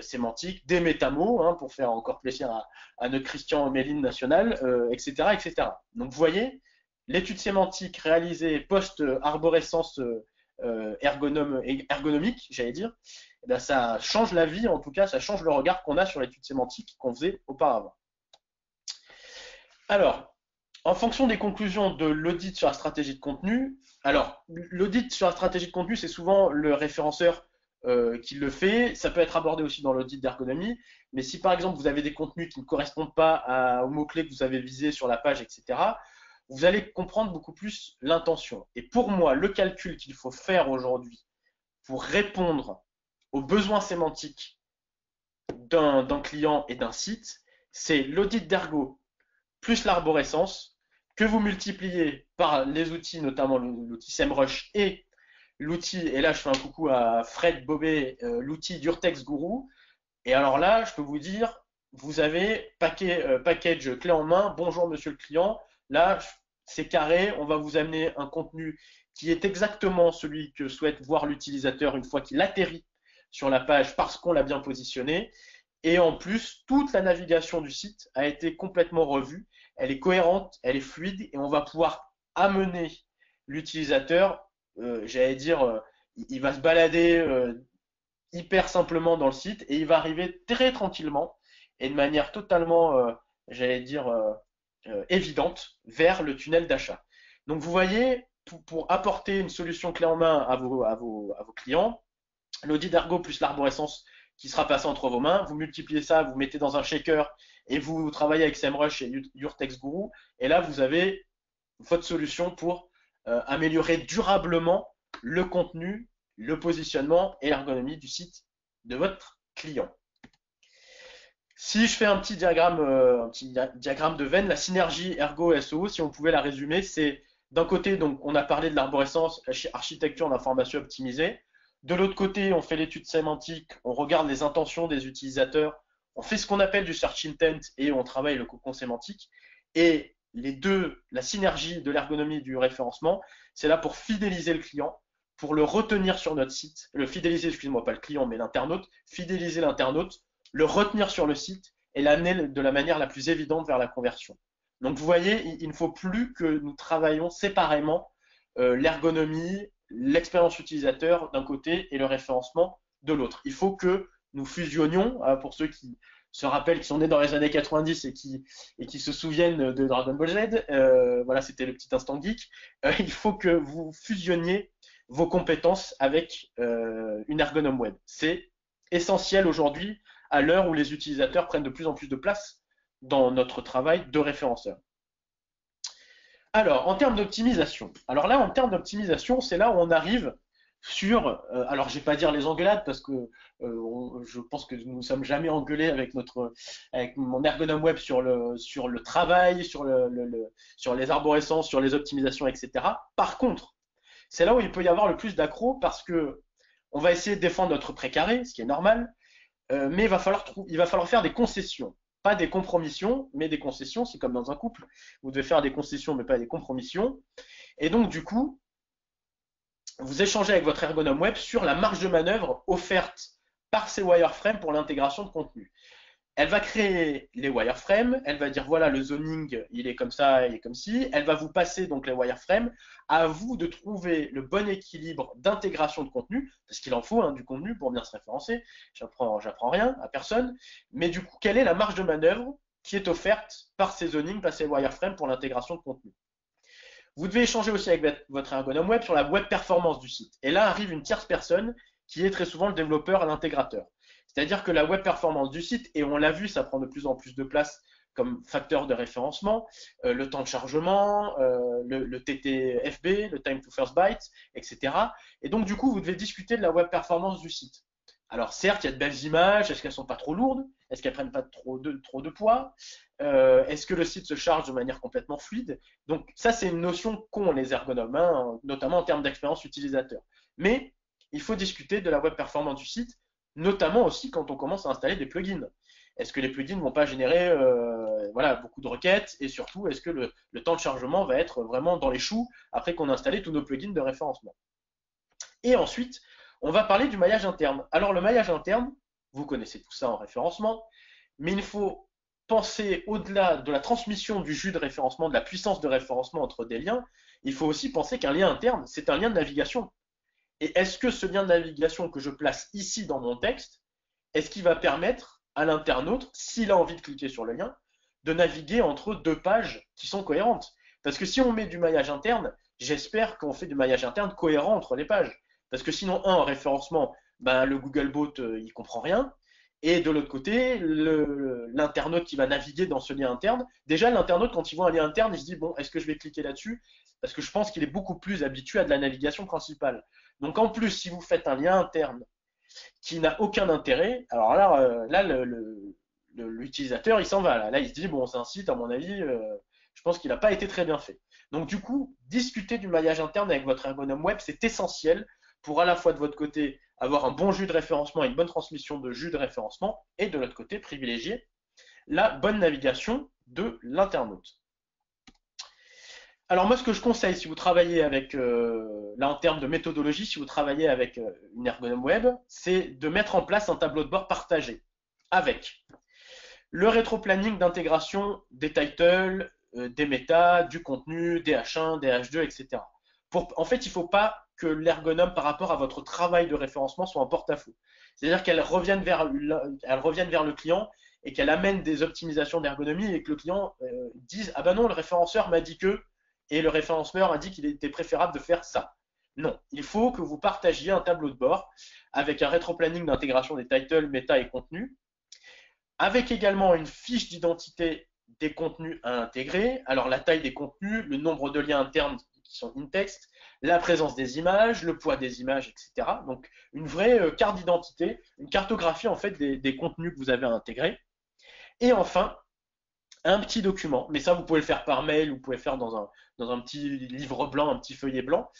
sémantiques, des métamots, pour faire encore plaisir à notre Christian Méline national, etc., etc. Donc vous voyez, l'étude sémantique réalisée post-arborescence ergonomique, j'allais dire, ça change la vie, en tout cas, ça change le regard qu'on a sur l'étude sémantique qu'on faisait auparavant. Alors, en fonction des conclusions de l'audit sur la stratégie de contenu, alors, l'audit sur la stratégie de contenu, c'est souvent le référenceur qui le fait. Ça peut être abordé aussi dans l'audit d'ergonomie. Mais si par exemple vous avez des contenus qui ne correspondent pas aux mots-clés que vous avez visés sur la page, etc., vous allez comprendre beaucoup plus l'intention. Et pour moi, le calcul qu'il faut faire aujourd'hui pour répondre aux besoins sémantiques d'un client et d'un site, c'est l'audit d'ergo plus l'arborescence que vous multipliez par les outils, notamment l'outil SEMrush et l'outil, et là je fais un coucou à Fred Bobet, l'outil d'Urtex Guru. Et alors là, je peux vous dire, vous avez package clé en main, bonjour monsieur le client, là c'est carré, on va vous amener un contenu qui est exactement celui que souhaite voir l'utilisateur une fois qu'il atterrit sur la page parce qu'on l'a bien positionné. Et en plus, toute la navigation du site a été complètement revue. Elle est cohérente, elle est fluide et on va pouvoir amener l'utilisateur, j'allais dire, il va se balader hyper simplement dans le site et il va arriver très tranquillement et de manière totalement, j'allais dire, évidente vers le tunnel d'achat. Donc vous voyez, pour apporter une solution clé en main à vos clients, l'audit d'ergo plus l'arborescence qui sera passé entre vos mains, vous multipliez ça, vous mettez dans un shaker et vous travaillez avec SEMrush et Urtex Guru, et là vous avez votre solution pour améliorer durablement le contenu, le positionnement et l'ergonomie du site de votre client. Si je fais un petit diagramme de veine, la synergie ergo-SEO, si on pouvait la résumer, c'est d'un côté, donc, on a parlé de l'arborescence, architecture d'information optimisée. De l'autre côté, on fait l'étude sémantique, on regarde les intentions des utilisateurs, on fait ce qu'on appelle du search intent et on travaille le cocon sémantique. Et les deux, la synergie de l'ergonomie et du référencement, c'est là pour fidéliser le client, pour le retenir sur notre site, le fidéliser, excuse-moi, pas le client, mais l'internaute, fidéliser l'internaute, le retenir sur le site et l'amener de la manière la plus évidente vers la conversion. Donc vous voyez, il ne faut plus que nous travaillions séparément l'ergonomie, l'expérience utilisateur d'un côté et le référencement de l'autre. Il faut que nous fusionnions, pour ceux qui se rappellent, qui sont nés dans les années 90 et qui se souviennent de Dragon Ball Z, voilà, c'était le petit instant geek, il faut que vous fusionniez vos compétences avec une ergonome web. C'est essentiel aujourd'hui à l'heure où les utilisateurs prennent de plus en plus de place dans notre travail de référenceur. Alors, en termes d'optimisation, alors là, en termes d'optimisation, c'est là où on arrive sur, alors je vais pas dire les engueulades parce que je pense que nous ne sommes jamais engueulés avec avec mon ergonome web sur le travail, sur les arborescences, sur les optimisations, etc. Par contre, c'est là où il peut y avoir le plus d'accros parce que on va essayer de défendre notre précaré, ce qui est normal, mais il va falloir faire des concessions. Pas des compromissions, mais des concessions. C'est comme dans un couple. Vous devez faire des concessions, mais pas des compromissions. Et donc, du coup, vous échangez avec votre ergonome web sur la marge de manœuvre offerte par ces wireframes pour l'intégration de contenu. Elle va créer les wireframes, elle va dire voilà le zoning il est comme ça, il est comme ci, elle va vous passer donc les wireframes, à vous de trouver le bon équilibre d'intégration de contenu, parce qu'il en faut hein, du contenu pour bien se référencer, j'apprends rien à personne, mais du coup quelle est la marge de manœuvre qui est offerte par ces zonings, par ces wireframes pour l'intégration de contenu. Vous devez échanger aussi avec votre ergonome web sur la web performance du site, et là arrive une tierce personne qui est très souvent le développeur et l'intégrateur. C'est-à-dire que la web performance du site, et on l'a vu, ça prend de plus en plus de place comme facteur de référencement, le temps de chargement, le TTFB, le time to first byte, etc. Et donc du coup, vous devez discuter de la web performance du site. Alors certes, il y a de belles images, est-ce qu'elles sont pas trop lourdes? Est-ce qu'elles prennent pas trop de poids? Est-ce que le site se charge de manière complètement fluide? Donc ça, c'est une notion qu'ont les ergonomes, hein, notamment en termes d'expérience utilisateur. Mais il faut discuter de la web performance du site, notamment aussi quand on commence à installer des plugins. Est-ce que les plugins ne vont pas générer voilà, beaucoup de requêtes et surtout, est-ce que le temps de chargement va être vraiment dans les choux après qu'on a installé tous nos plugins de référencement? Et ensuite, on va parler du maillage interne. Alors le maillage interne, vous connaissez tout ça en référencement, mais il faut penser au-delà de la transmission du jus de référencement, de la puissance de référencement entre des liens, il faut aussi penser qu'un lien interne, c'est un lien de navigation. Et est-ce que ce lien de navigation que je place ici dans mon texte, est-ce qu'il va permettre à l'internaute, s'il a envie de cliquer sur le lien, de naviguer entre deux pages qui sont cohérentes? Parce que si on met du maillage interne, j'espère qu'on fait du maillage interne cohérent entre les pages. Parce que sinon, en référencement, ben, le Googlebot, il comprend rien. Et de l'autre côté, l'internaute qui va naviguer dans ce lien interne, déjà l'internaute, quand il voit un lien interne, il se dit, bon, est-ce que je vais cliquer là-dessus? Parce que je pense qu'il est beaucoup plus habitué à de la navigation principale. Donc en plus, si vous faites un lien interne qui n'a aucun intérêt, alors là, l'utilisateur, il s'en va. Là, il se dit, bon, c'est un site, à mon avis, je pense qu'il n'a pas été très bien fait. Donc du coup, discuter du maillage interne avec votre ergonome web, c'est essentiel pour à la fois de votre côté avoir un bon jus de référencement et une bonne transmission de jus de référencement, et de l'autre côté, privilégier la bonne navigation de l'internaute. Alors moi, ce que je conseille, si vous travaillez avec, là en termes de méthodologie, si vous travaillez avec une ergonome web, c'est de mettre en place un tableau de bord partagé avec le rétro-planning d'intégration des titles, des méta, du contenu, des H1, des H2, etc. En fait, il ne faut pas que l'ergonome par rapport à votre travail de référencement soit en porte-à-faux. C'est-à-dire qu'elle revienne vers le client et qu'elle amène des optimisations d'ergonomie et que le client dise ah ben non, le référenceur m'a dit que, et le référenceur a dit qu'il était préférable de faire ça. Non, il faut que vous partagiez un tableau de bord avec un rétro-planning d'intégration des titles, méta et contenus, avec également une fiche d'identité des contenus à intégrer, alors la taille des contenus, le nombre de liens internes qui sont in-text, la présence des images, le poids des images, etc. Donc une vraie carte d'identité, une cartographie en fait des contenus que vous avez à intégrer. Et enfin, un petit document, mais ça vous pouvez le faire par mail, vous pouvez le faire dans un petit livre blanc, un petit feuillet blanc,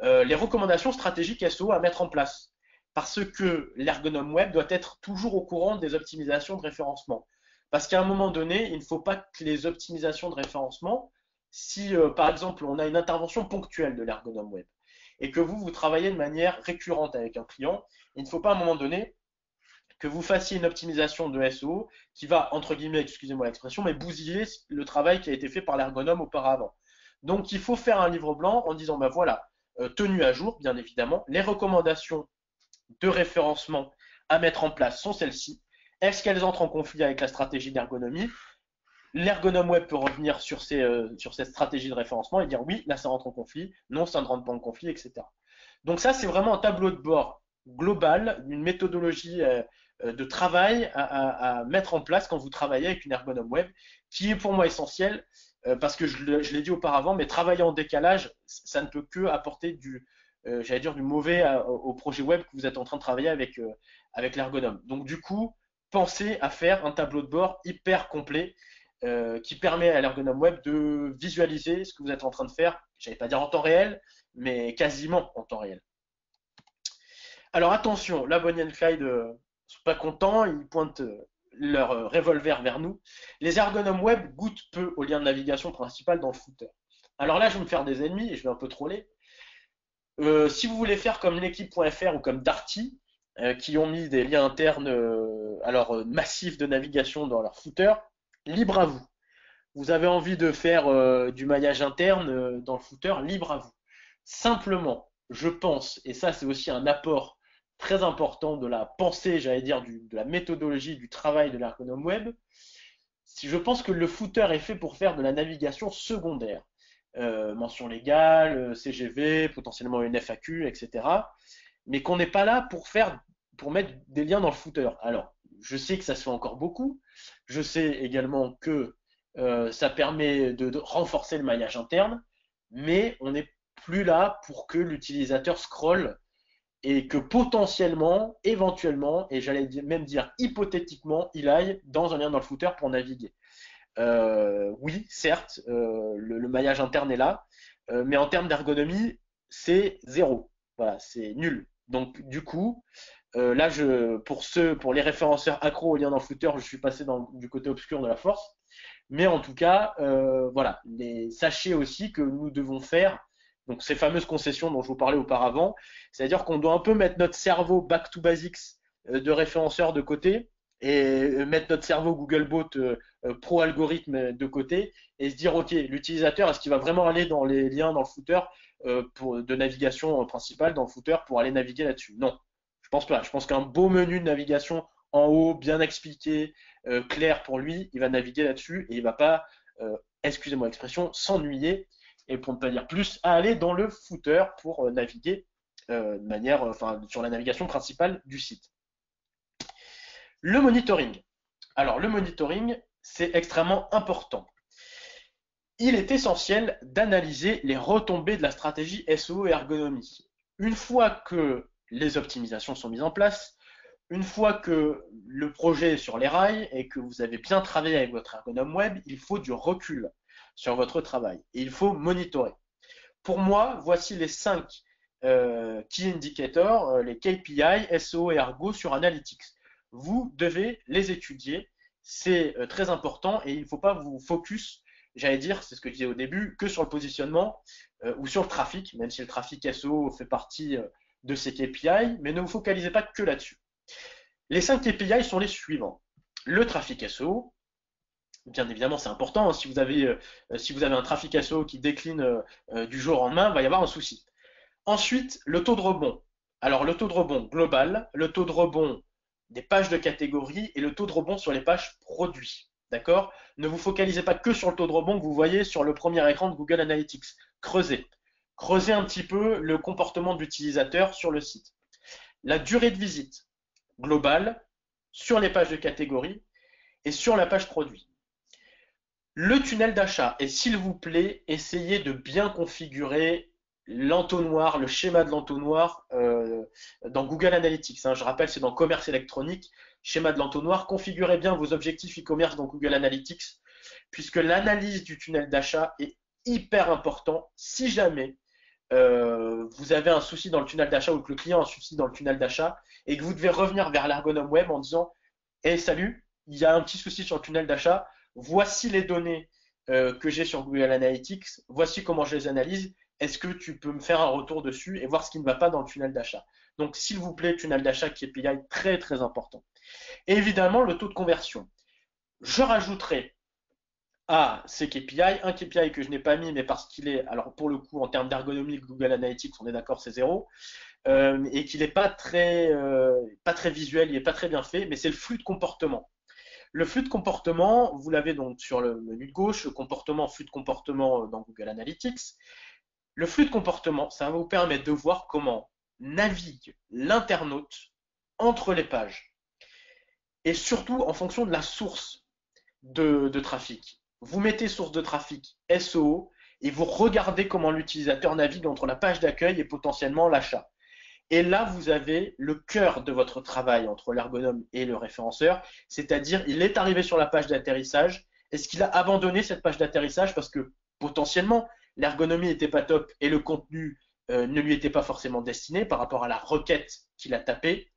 les recommandations stratégiques SEO à mettre en place. Parce que l'ergonome web doit être toujours au courant des optimisations de référencement. Parce qu'à un moment donné, il ne faut pas que les optimisations de référencement, si par exemple on a une intervention ponctuelle de l'ergonome web, et que vous travaillez de manière récurrente avec un client, il ne faut pas à un moment donné que vous fassiez une optimisation de SEO qui va, entre guillemets, excusez-moi l'expression, mais bousiller le travail qui a été fait par l'ergonome auparavant. Donc, il faut faire un livre blanc en disant, ben voilà, tenu à jour, bien évidemment, les recommandations de référencement à mettre en place sont celles-ci. Est-ce qu'elles entrent en conflit avec la stratégie d'ergonomie? L'ergonome web peut revenir sur cette stratégie de référencement et dire oui, là ça rentre en conflit, non, ça ne rentre pas en conflit, etc. Donc ça, c'est vraiment un tableau de bord global, une méthodologie de travail à mettre en place quand vous travaillez avec une ergonome web, qui est pour moi essentielle, parce que je l'ai dit auparavant, mais travailler en décalage, ça ne peut que apporter j'allais dire, du mauvais au projet web que vous êtes en train de travailler avec l'ergonome. Donc du coup, pensez à faire un tableau de bord hyper complet qui permet à l'ergonome web de visualiser ce que vous êtes en train de faire, je n'allais pas dire en temps réel, mais quasiment en temps réel. Alors attention, la Bonnie and Clyde ne sont pas contents, ils pointent leur revolver vers nous. Les ergonomes web goûtent peu au lien de navigation principal dans le footer. Alors là, je vais me faire des ennemis et je vais un peu troller. Si vous voulez faire comme l'équipe.fr ou comme Darty, qui ont mis des liens internes massifs de navigation dans leur footer, libre à vous. Vous avez envie de faire du maillage interne dans le footer, libre à vous. Simplement, je pense, et ça c'est aussi un apport très important de la pensée, j'allais dire, de la méthodologie du travail de l'ergonome web, si je pense que le footer est fait pour faire de la navigation secondaire. Mention légale, CGV, potentiellement une FAQ, etc. Mais qu'on n'est pas là pour mettre des liens dans le footer. Alors, je sais que ça se fait encore beaucoup. Je sais également que ça permet de renforcer le maillage interne, mais on n'est plus là pour que l'utilisateur scrolle et que potentiellement, éventuellement, et j'allais même dire hypothétiquement, il aille dans un lien dans le footer pour naviguer. Oui, certes, le maillage interne est là, mais en termes d'ergonomie, c'est zéro. Voilà, c'est nul. Donc, du coup, là, pour les référenceurs accros au lien dans le footer, je suis passé du côté obscur de la force. Mais en tout cas, voilà, sachez aussi que nous devons faire donc ces fameuses concessions dont je vous parlais auparavant, c'est-à-dire qu'on doit un peu mettre notre cerveau back to basics de référenceur de côté et mettre notre cerveau Googlebot pro algorithme de côté et se dire ok, l'utilisateur est-ce qu'il va vraiment aller dans les liens dans le footer de navigation principale dans le footer pour aller naviguer là-dessus? Non, je pense pas. Je pense qu'un beau menu de navigation en haut, bien expliqué, clair pour lui, il va naviguer là-dessus et il va pas, excusez-moi l'expression, s'ennuyer et pour ne pas dire plus, à aller dans le footer pour naviguer de manière, sur la navigation principale du site. Le monitoring. Alors le monitoring, c'est extrêmement important. Il est essentiel d'analyser les retombées de la stratégie SEO et ergonomie. Une fois que les optimisations sont mises en place, une fois que le projet est sur les rails et que vous avez bien travaillé avec votre ergonome web, il faut du recul sur votre travail et il faut monitorer. Pour moi, voici les 5 key indicators, les KPI, SEO et Ergo sur Analytics. Vous devez les étudier, c'est très important et il ne faut pas vous focus, j'allais dire, c'est ce que je disais au début, que sur le positionnement ou sur le trafic, même si le trafic SEO fait partie de ces KPI, mais ne vous focalisez pas que là-dessus. Les 5 KPI sont les suivants. Le trafic SEO, bien évidemment, c'est important. Si vous avez un trafic SEO qui décline du jour au lendemain, il va y avoir un souci. Ensuite, le taux de rebond. Alors, le taux de rebond global, le taux de rebond des pages de catégorie et le taux de rebond sur les pages produits. D'accord? Ne vous focalisez pas que sur le taux de rebond que vous voyez sur le premier écran de Google Analytics. Creusez. Creusez un petit peu le comportement de l'utilisateur sur le site. La durée de visite globale sur les pages de catégorie et sur la page produit. Le tunnel d'achat, et s'il vous plaît, essayez de bien configurer l'entonnoir, le schéma de l'entonnoir dans Google Analytics. Je rappelle, c'est dans commerce électronique, schéma de l'entonnoir. Configurez bien vos objectifs e-commerce dans Google Analytics, puisque l'analyse du tunnel d'achat est hyper important. Si jamais vous avez un souci dans le tunnel d'achat ou que le client a un souci dans le tunnel d'achat et que vous devez revenir vers l'ergonome web en disant hey, salut, il y a un petit souci sur le tunnel d'achat, voici les données que j'ai sur Google Analytics, voici comment je les analyse, est-ce que tu peux me faire un retour dessus et voir ce qui ne va pas dans le tunnel d'achat? Donc s'il vous plaît, tunnel d'achat qui est KPI très très important. Et évidemment, le taux de conversion. Je rajouterai à ces KPI, un KPI que je n'ai pas mis, mais parce qu'il est, alors pour le coup, en termes d'ergonomie, Google Analytics, on est d'accord, c'est zéro, et qu'il n'est pas très visuel, il n'est pas très bien fait, mais c'est le flux de comportement. Le flux de comportement, vous l'avez donc sur le menu de gauche, le comportement, flux de comportement dans Google Analytics. Le flux de comportement, ça va vous permettre de voir comment navigue l'internaute entre les pages, et surtout en fonction de la source de trafic. Vous mettez source de trafic SEO et vous regardez comment l'utilisateur navigue entre la page d'accueil et potentiellement l'achat. Et là, vous avez le cœur de votre travail entre l'ergonome et le référenceur, c'est-à-dire il est arrivé sur la page d'atterrissage. Est-ce qu'il a abandonné cette page d'atterrissage parce que potentiellement l'ergonomie n'était pas top et le contenu ne lui était pas forcément destiné par rapport à la requête qu'il a tapée.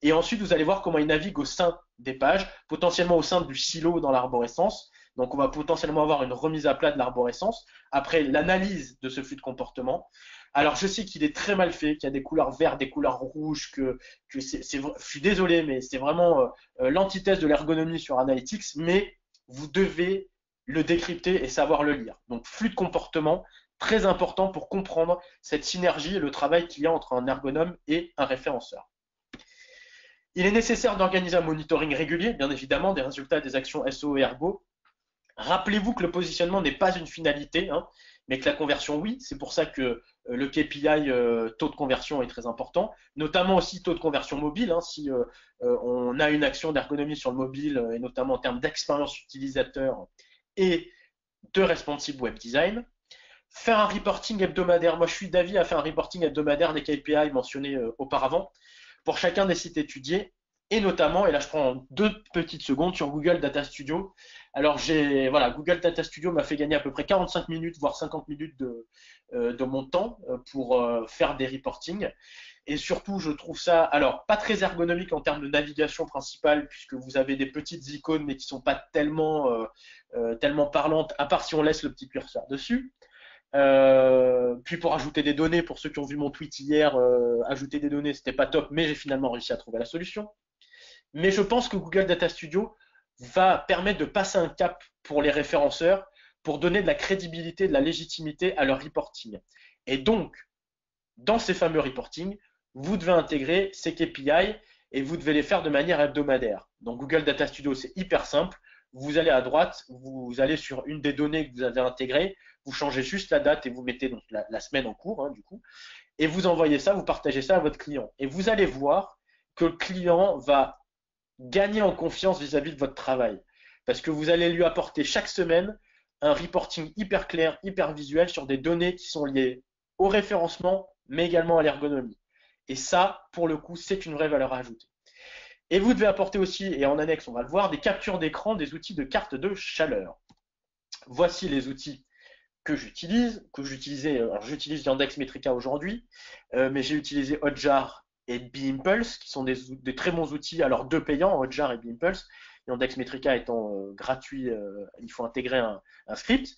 Et ensuite, vous allez voir comment il navigue au sein des pages, potentiellement au sein du silo dans l'arborescence. Donc, on va potentiellement avoir une remise à plat de l'arborescence après l'analyse de ce flux de comportement. Alors, je sais qu'il est très mal fait, qu'il y a des couleurs vertes, des couleurs rouges, je suis désolé, mais c'est vraiment l'antithèse de l'ergonomie sur Analytics, mais vous devez le décrypter et savoir le lire. Donc, flux de comportement, très important pour comprendre cette synergie et le travail qu'il y a entre un ergonome et un référenceur. Il est nécessaire d'organiser un monitoring régulier, bien évidemment, des résultats des actions SEO et Ergo. Rappelez-vous que le positionnement n'est pas une finalité, hein, mais que la conversion, oui. C'est pour ça que le KPI taux de conversion est très important, notamment aussi taux de conversion mobile. Hein, si on a une action d'ergonomie sur le mobile, et notamment en termes d'expérience utilisateur et de responsive web design. Faire un reporting hebdomadaire. Moi, je suis d'avis à faire un reporting hebdomadaire des KPI mentionnés auparavant pour chacun des sites étudiés, et notamment, et là je prends 2 petites secondes sur Google Data Studio. Alors voilà, Google Data Studio m'a fait gagner à peu près 45 minutes, voire 50 minutes de mon temps pour faire des reportings. Et surtout, je trouve ça, alors, pas très ergonomique en termes de navigation principale, puisque vous avez des petites icônes, mais qui sont pas tellement parlantes, à part si on laisse le petit curseur dessus. Puis pour ajouter des données, pour ceux qui ont vu mon tweet hier, ajouter des données, c'était pas top, mais j'ai finalement réussi à trouver la solution. Mais je pense que Google Data Studio va permettre de passer un cap pour les référenceurs, pour donner de la crédibilité, de la légitimité à leur reporting. Et donc, dans ces fameux reporting, vous devez intégrer ces KPI et vous devez les faire de manière hebdomadaire. Donc Google Data Studio, c'est hyper simple. Vous allez à droite, vous allez sur une des données que vous avez intégrées, vous changez juste la date et vous mettez donc la semaine en cours, hein, du coup, et vous envoyez ça, vous partagez ça à votre client. Et vous allez voir que le client va gagner en confiance vis-à-vis de votre travail. Parce que vous allez lui apporter chaque semaine un reporting hyper clair, hyper visuel sur des données qui sont liées au référencement, mais également à l'ergonomie. Et ça, pour le coup, c'est une vraie valeur ajoutée. Et vous devez apporter aussi, et en annexe, on va le voir, des captures d'écran des outils de carte de chaleur. Voici les outils que j'utilisais, alors j'utilise Yandex Metrica aujourd'hui, mais j'ai utilisé Hotjar et Beimpulse, qui sont des très bons outils, alors deux payants, Hotjar et Beimpulse, Yandex Metrica étant gratuit, il faut intégrer un script.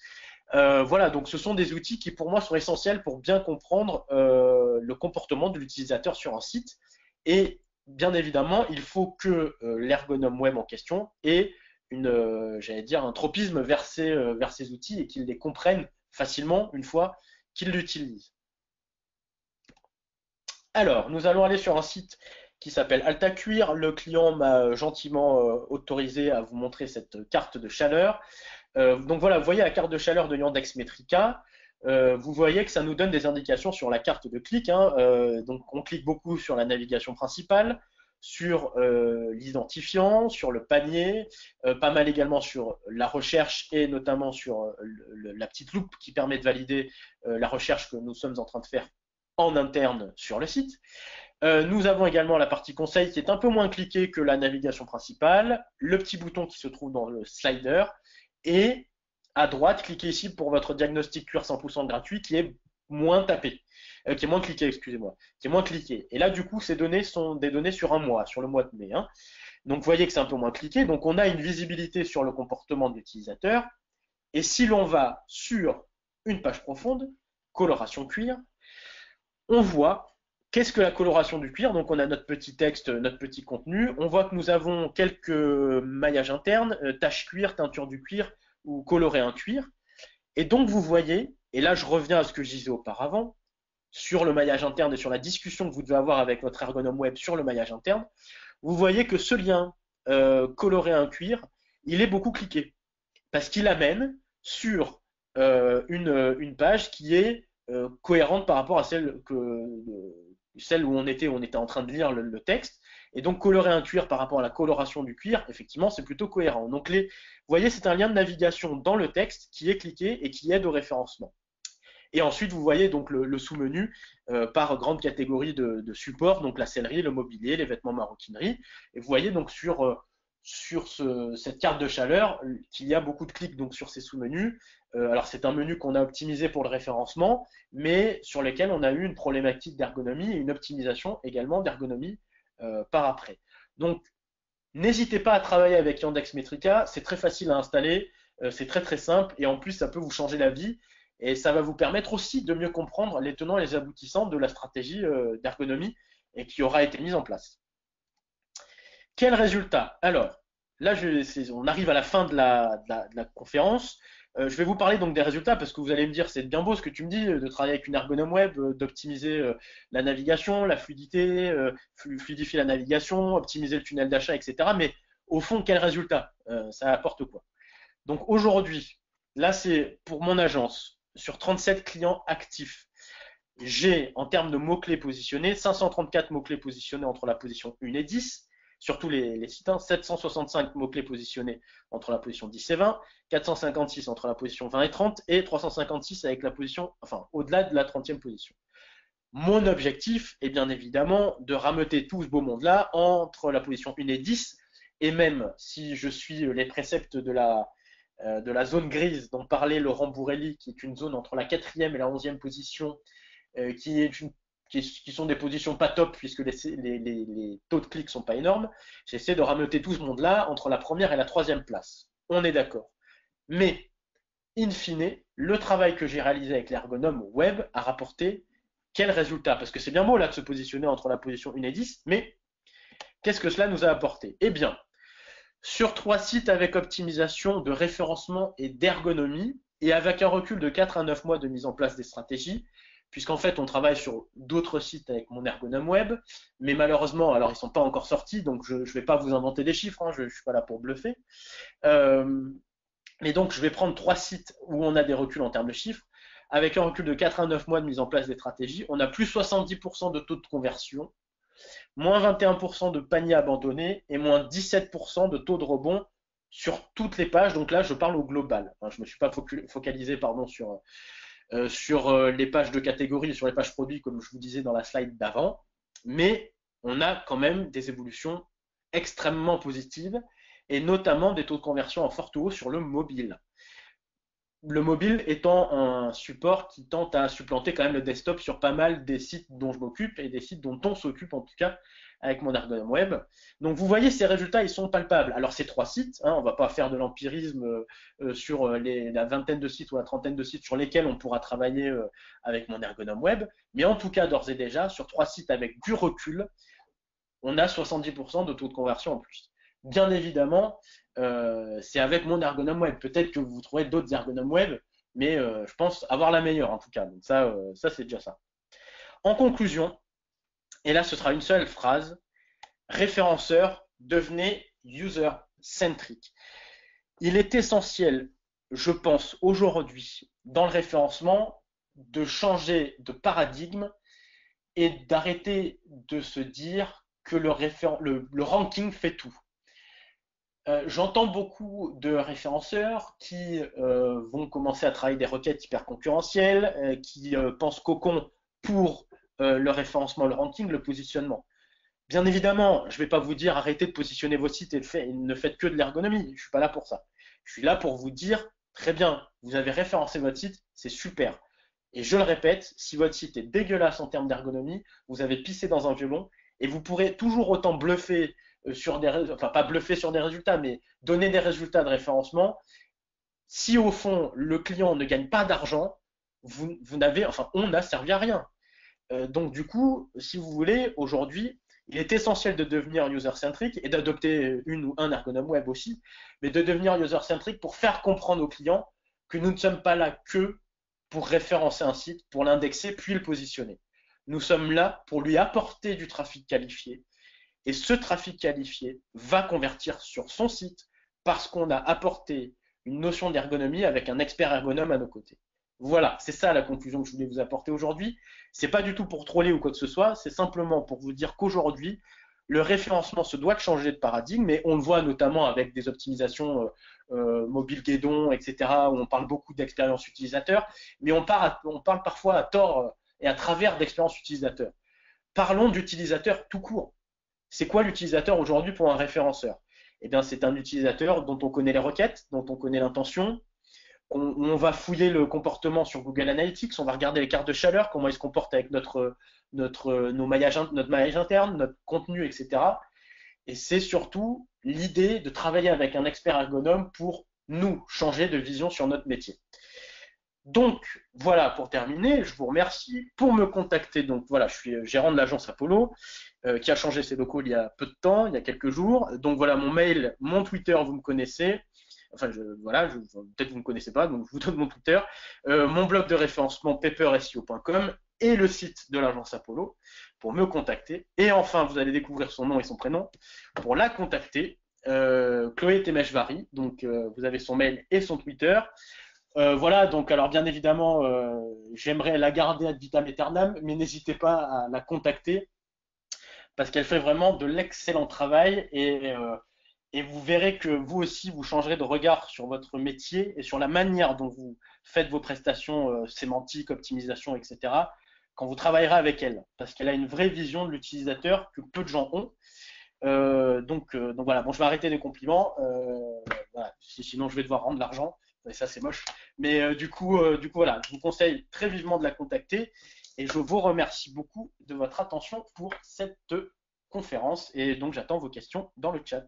Voilà, donc ce sont des outils qui pour moi sont essentiels pour bien comprendre le comportement de l'utilisateur sur un site. Et bien évidemment, il faut que l'ergonome web en question ait j'allais dire, un tropisme vers ces outils et qu'il les comprenne facilement une fois qu'il l'utilise. Alors, nous allons aller sur un site qui s'appelle AltaCuir. Le client m'a gentiment autorisé à vous montrer cette carte de chaleur. Donc voilà, vous voyez la carte de chaleur de Yandex Metrica. Vous voyez que ça nous donne des indications sur la carte de clic. Hein. Donc on clique beaucoup sur la navigation principale, sur l'identifiant, sur le panier, pas mal également sur la recherche et notamment sur la petite loupe qui permet de valider la recherche que nous sommes en train de faire en interne sur le site. Nous avons également la partie conseil qui est un peu moins cliquée que la navigation principale, le petit bouton qui se trouve dans le slider, et à droite, cliquez ici pour votre diagnostic cuir 100% gratuit qui est moins tapé, qui est moins cliqué, excusez-moi, qui est moins cliqué. Et là, du coup, ces données sont des données sur un mois, sur le mois de mai. Hein. Donc, vous voyez que c'est un peu moins cliqué. Donc, on a une visibilité sur le comportement de l'utilisateur. Et si l'on va sur une page profonde, coloration cuir, on voit qu'est-ce que la coloration du cuir. Donc, on a notre petit texte, notre petit contenu. On voit que nous avons quelques maillages internes, taches cuir, teinture du cuir, ou colorer un cuir. Et donc vous voyez, et là je reviens à ce que je disais auparavant, sur le maillage interne et sur la discussion que vous devez avoir avec votre ergonome web sur le maillage interne, vous voyez que ce lien colorer un cuir, il est beaucoup cliqué parce qu'il amène sur une page qui est cohérente par rapport à celle où on était en train de lire le texte. Et donc colorer un cuir par rapport à la coloration du cuir, effectivement, c'est plutôt cohérent. Donc vous voyez, c'est un lien de navigation dans le texte qui est cliqué et qui aide au référencement. Et ensuite, vous voyez donc le sous-menu par grande catégorie de support, donc la sellerie, le mobilier, les vêtements maroquinerie. Et vous voyez donc sur cette carte de chaleur qu'il y a beaucoup de clics donc sur ces sous-menus. Alors c'est un menu qu'on a optimisé pour le référencement, mais sur lequel on a eu une problématique d'ergonomie et une optimisation également d'ergonomie par après. Donc n'hésitez pas à travailler avec Yandex Metrica, c'est très facile à installer, c'est très très simple et en plus ça peut vous changer la vie et ça va vous permettre aussi de mieux comprendre les tenants et les aboutissants de la stratégie d'ergonomie et qui aura été mise en place. Quel résultat? Alors, là, on arrive à la fin de la conférence. Je vais vous parler donc des résultats parce que vous allez me dire, c'est bien beau ce que tu me dis, de travailler avec une ergonome web, d'optimiser la navigation, la fluidité, fluidifier la navigation, optimiser le tunnel d'achat, etc. Mais au fond, quel résultat? Ça apporte quoi? Donc aujourd'hui, là, c'est pour mon agence, sur 37 clients actifs. J'ai, en termes de mots-clés positionnés, 534 mots-clés positionnés entre la position 1 et 10, sur tous les sites, 765 mots-clés positionnés entre la position 10 et 20, 456 entre la position 20 et 30, et 356 avec la position, enfin, au-delà de la 30e position. Mon objectif est bien évidemment de rameuter tout ce beau monde-là entre la position 1 et 10, et même si je suis les préceptes de la zone grise dont parlait Laurent Bourrelli, qui est une zone entre la 4e et la 11e position, qui sont des positions pas top puisque les taux de clics sont pas énormes. J'essaie de rameuter tout ce monde-là entre la première et la 3e place. On est d'accord. Mais, in fine, le travail que j'ai réalisé avec l'ergonome web a rapporté quel résultat? Parce que c'est bien beau là de se positionner entre la position 1 et 10, mais qu'est-ce que cela nous a apporté? Eh bien, sur 3 sites avec optimisation de référencement et d'ergonomie, et avec un recul de 4 à 9 mois de mise en place des stratégies, puisqu'en fait on travaille sur d'autres sites avec mon ergonome web, mais malheureusement, alors ils ne sont pas encore sortis, donc je ne vais pas vous inventer des chiffres, hein, je ne suis pas là pour bluffer. Mais donc je vais prendre 3 sites où on a des reculs en termes de chiffres, avec un recul de 4 à 9 mois de mise en place des stratégies, on a plus 70% de taux de conversion, moins 21% de paniers abandonnés et moins 17% de taux de rebond sur toutes les pages. Donc là, je parle au global. Enfin, je ne me suis pas focalisé sur les pages de catégorie, sur les pages produits, comme je vous disais dans la slide d'avant. Mais on a quand même des évolutions extrêmement positives et notamment des taux de conversion en forte hausse sur le mobile. Le mobile étant un support qui tente à supplanter quand même le desktop sur pas mal des sites dont je m'occupe et des sites dont on s'occupe en tout cas avec mon ergonome web. Donc vous voyez, ces résultats, ils sont palpables. Alors ces 3 sites, hein, on ne va pas faire de l'empirisme sur la vingtaine de sites ou la trentaine de sites sur lesquels on pourra travailler avec mon ergonome web, mais en tout cas d'ores et déjà, sur 3 sites avec du recul, on a 70% de taux de conversion en plus. Bien évidemment, c'est avec mon ergonome web. Peut-être que vous trouverez d'autres ergonomes web, mais je pense avoir la meilleure en tout cas. Donc ça c'est déjà ça. En conclusion, et là ce sera une seule phrase, référenceur, devenez user-centric. Il est essentiel, je pense, aujourd'hui, dans le référencement, de changer de paradigme et d'arrêter de se dire que le ranking fait tout. J'entends beaucoup de référenceurs qui vont commencer à travailler des requêtes hyper concurrentielles, qui pensent cocon pour le référencement, le ranking, le positionnement. Bien évidemment, je ne vais pas vous dire arrêtez de positionner vos sites et ne faites que de l'ergonomie. Je ne suis pas là pour ça. Je suis là pour vous dire très bien, vous avez référencé votre site, c'est super. Et je le répète, si votre site est dégueulasse en termes d'ergonomie, vous avez pissé dans un violon et vous pourrez toujours autant bluffer sur des résultats, enfin pas bluffer sur des résultats, mais donner des résultats de référencement. Si au fond le client ne gagne pas d'argent, on n'a servi à rien. Donc du coup, si vous voulez, aujourd'hui, Il est essentiel de devenir user-centric et d'adopter une ou un ergonome web aussi, mais de devenir user-centric pour faire comprendre aux clients que nous ne sommes pas là que pour référencer un site, pour l'indexer, puis le positionner. Nous sommes là pour lui apporter du trafic qualifié. Et ce trafic qualifié va convertir sur son site parce qu'on a apporté une notion d'ergonomie avec un expert ergonome à nos côtés. Voilà, c'est ça la conclusion que je voulais vous apporter aujourd'hui. C'est pas du tout pour troller ou quoi que ce soit, c'est simplement pour vous dire qu'aujourd'hui, le référencement se doit de changer de paradigme, mais on le voit notamment avec des optimisations mobile guédon, etc., où on parle beaucoup d'expérience utilisateur, mais on parle parfois à tort et à travers d'expérience utilisateur. Parlons d'utilisateur tout court. C'est quoi l'utilisateur aujourd'hui pour un référenceur? Eh bien, c'est un utilisateur dont on connaît les requêtes, dont on connaît l'intention. On va fouiller le comportement sur Google Analytics, on va regarder les cartes de chaleur, comment il se comporte avec notre maillage interne, notre contenu, etc. Et c'est surtout l'idée de travailler avec un expert ergonome pour nous changer de vision sur notre métier. Donc voilà, pour terminer, je vous remercie pour me contacter. Donc voilà, je suis gérant de l'agence Apollo qui a changé ses locaux il y a peu de temps, il y a quelques jours. Donc voilà, mon mail, mon Twitter, vous me connaissez. Enfin, voilà, peut-être vous ne me connaissez pas, donc je vous donne mon Twitter, mon blog de référencement paperseo.com et le site de l'agence Apollo pour me contacter. Et enfin, vous allez découvrir son nom et son prénom pour la contacter. Chloé Temeshvari, donc vous avez son mail et son Twitter. Voilà, donc alors bien évidemment, j'aimerais la garder ad vitam aeternam, mais n'hésitez pas à la contacter parce qu'elle fait vraiment de l'excellent travail et vous verrez que vous aussi, vous changerez de regard sur votre métier et sur la manière dont vous faites vos prestations sémantiques, optimisation, etc. quand vous travaillerez avec elle, parce qu'elle a une vraie vision de l'utilisateur que peu de gens ont. Donc voilà, bon, je vais arrêter les compliments, voilà, sinon je vais devoir rendre l'argent, et ça c'est moche. Mais du coup voilà, je vous conseille très vivement de la contacter et je vous remercie beaucoup de votre attention pour cette conférence et donc j'attends vos questions dans le chat.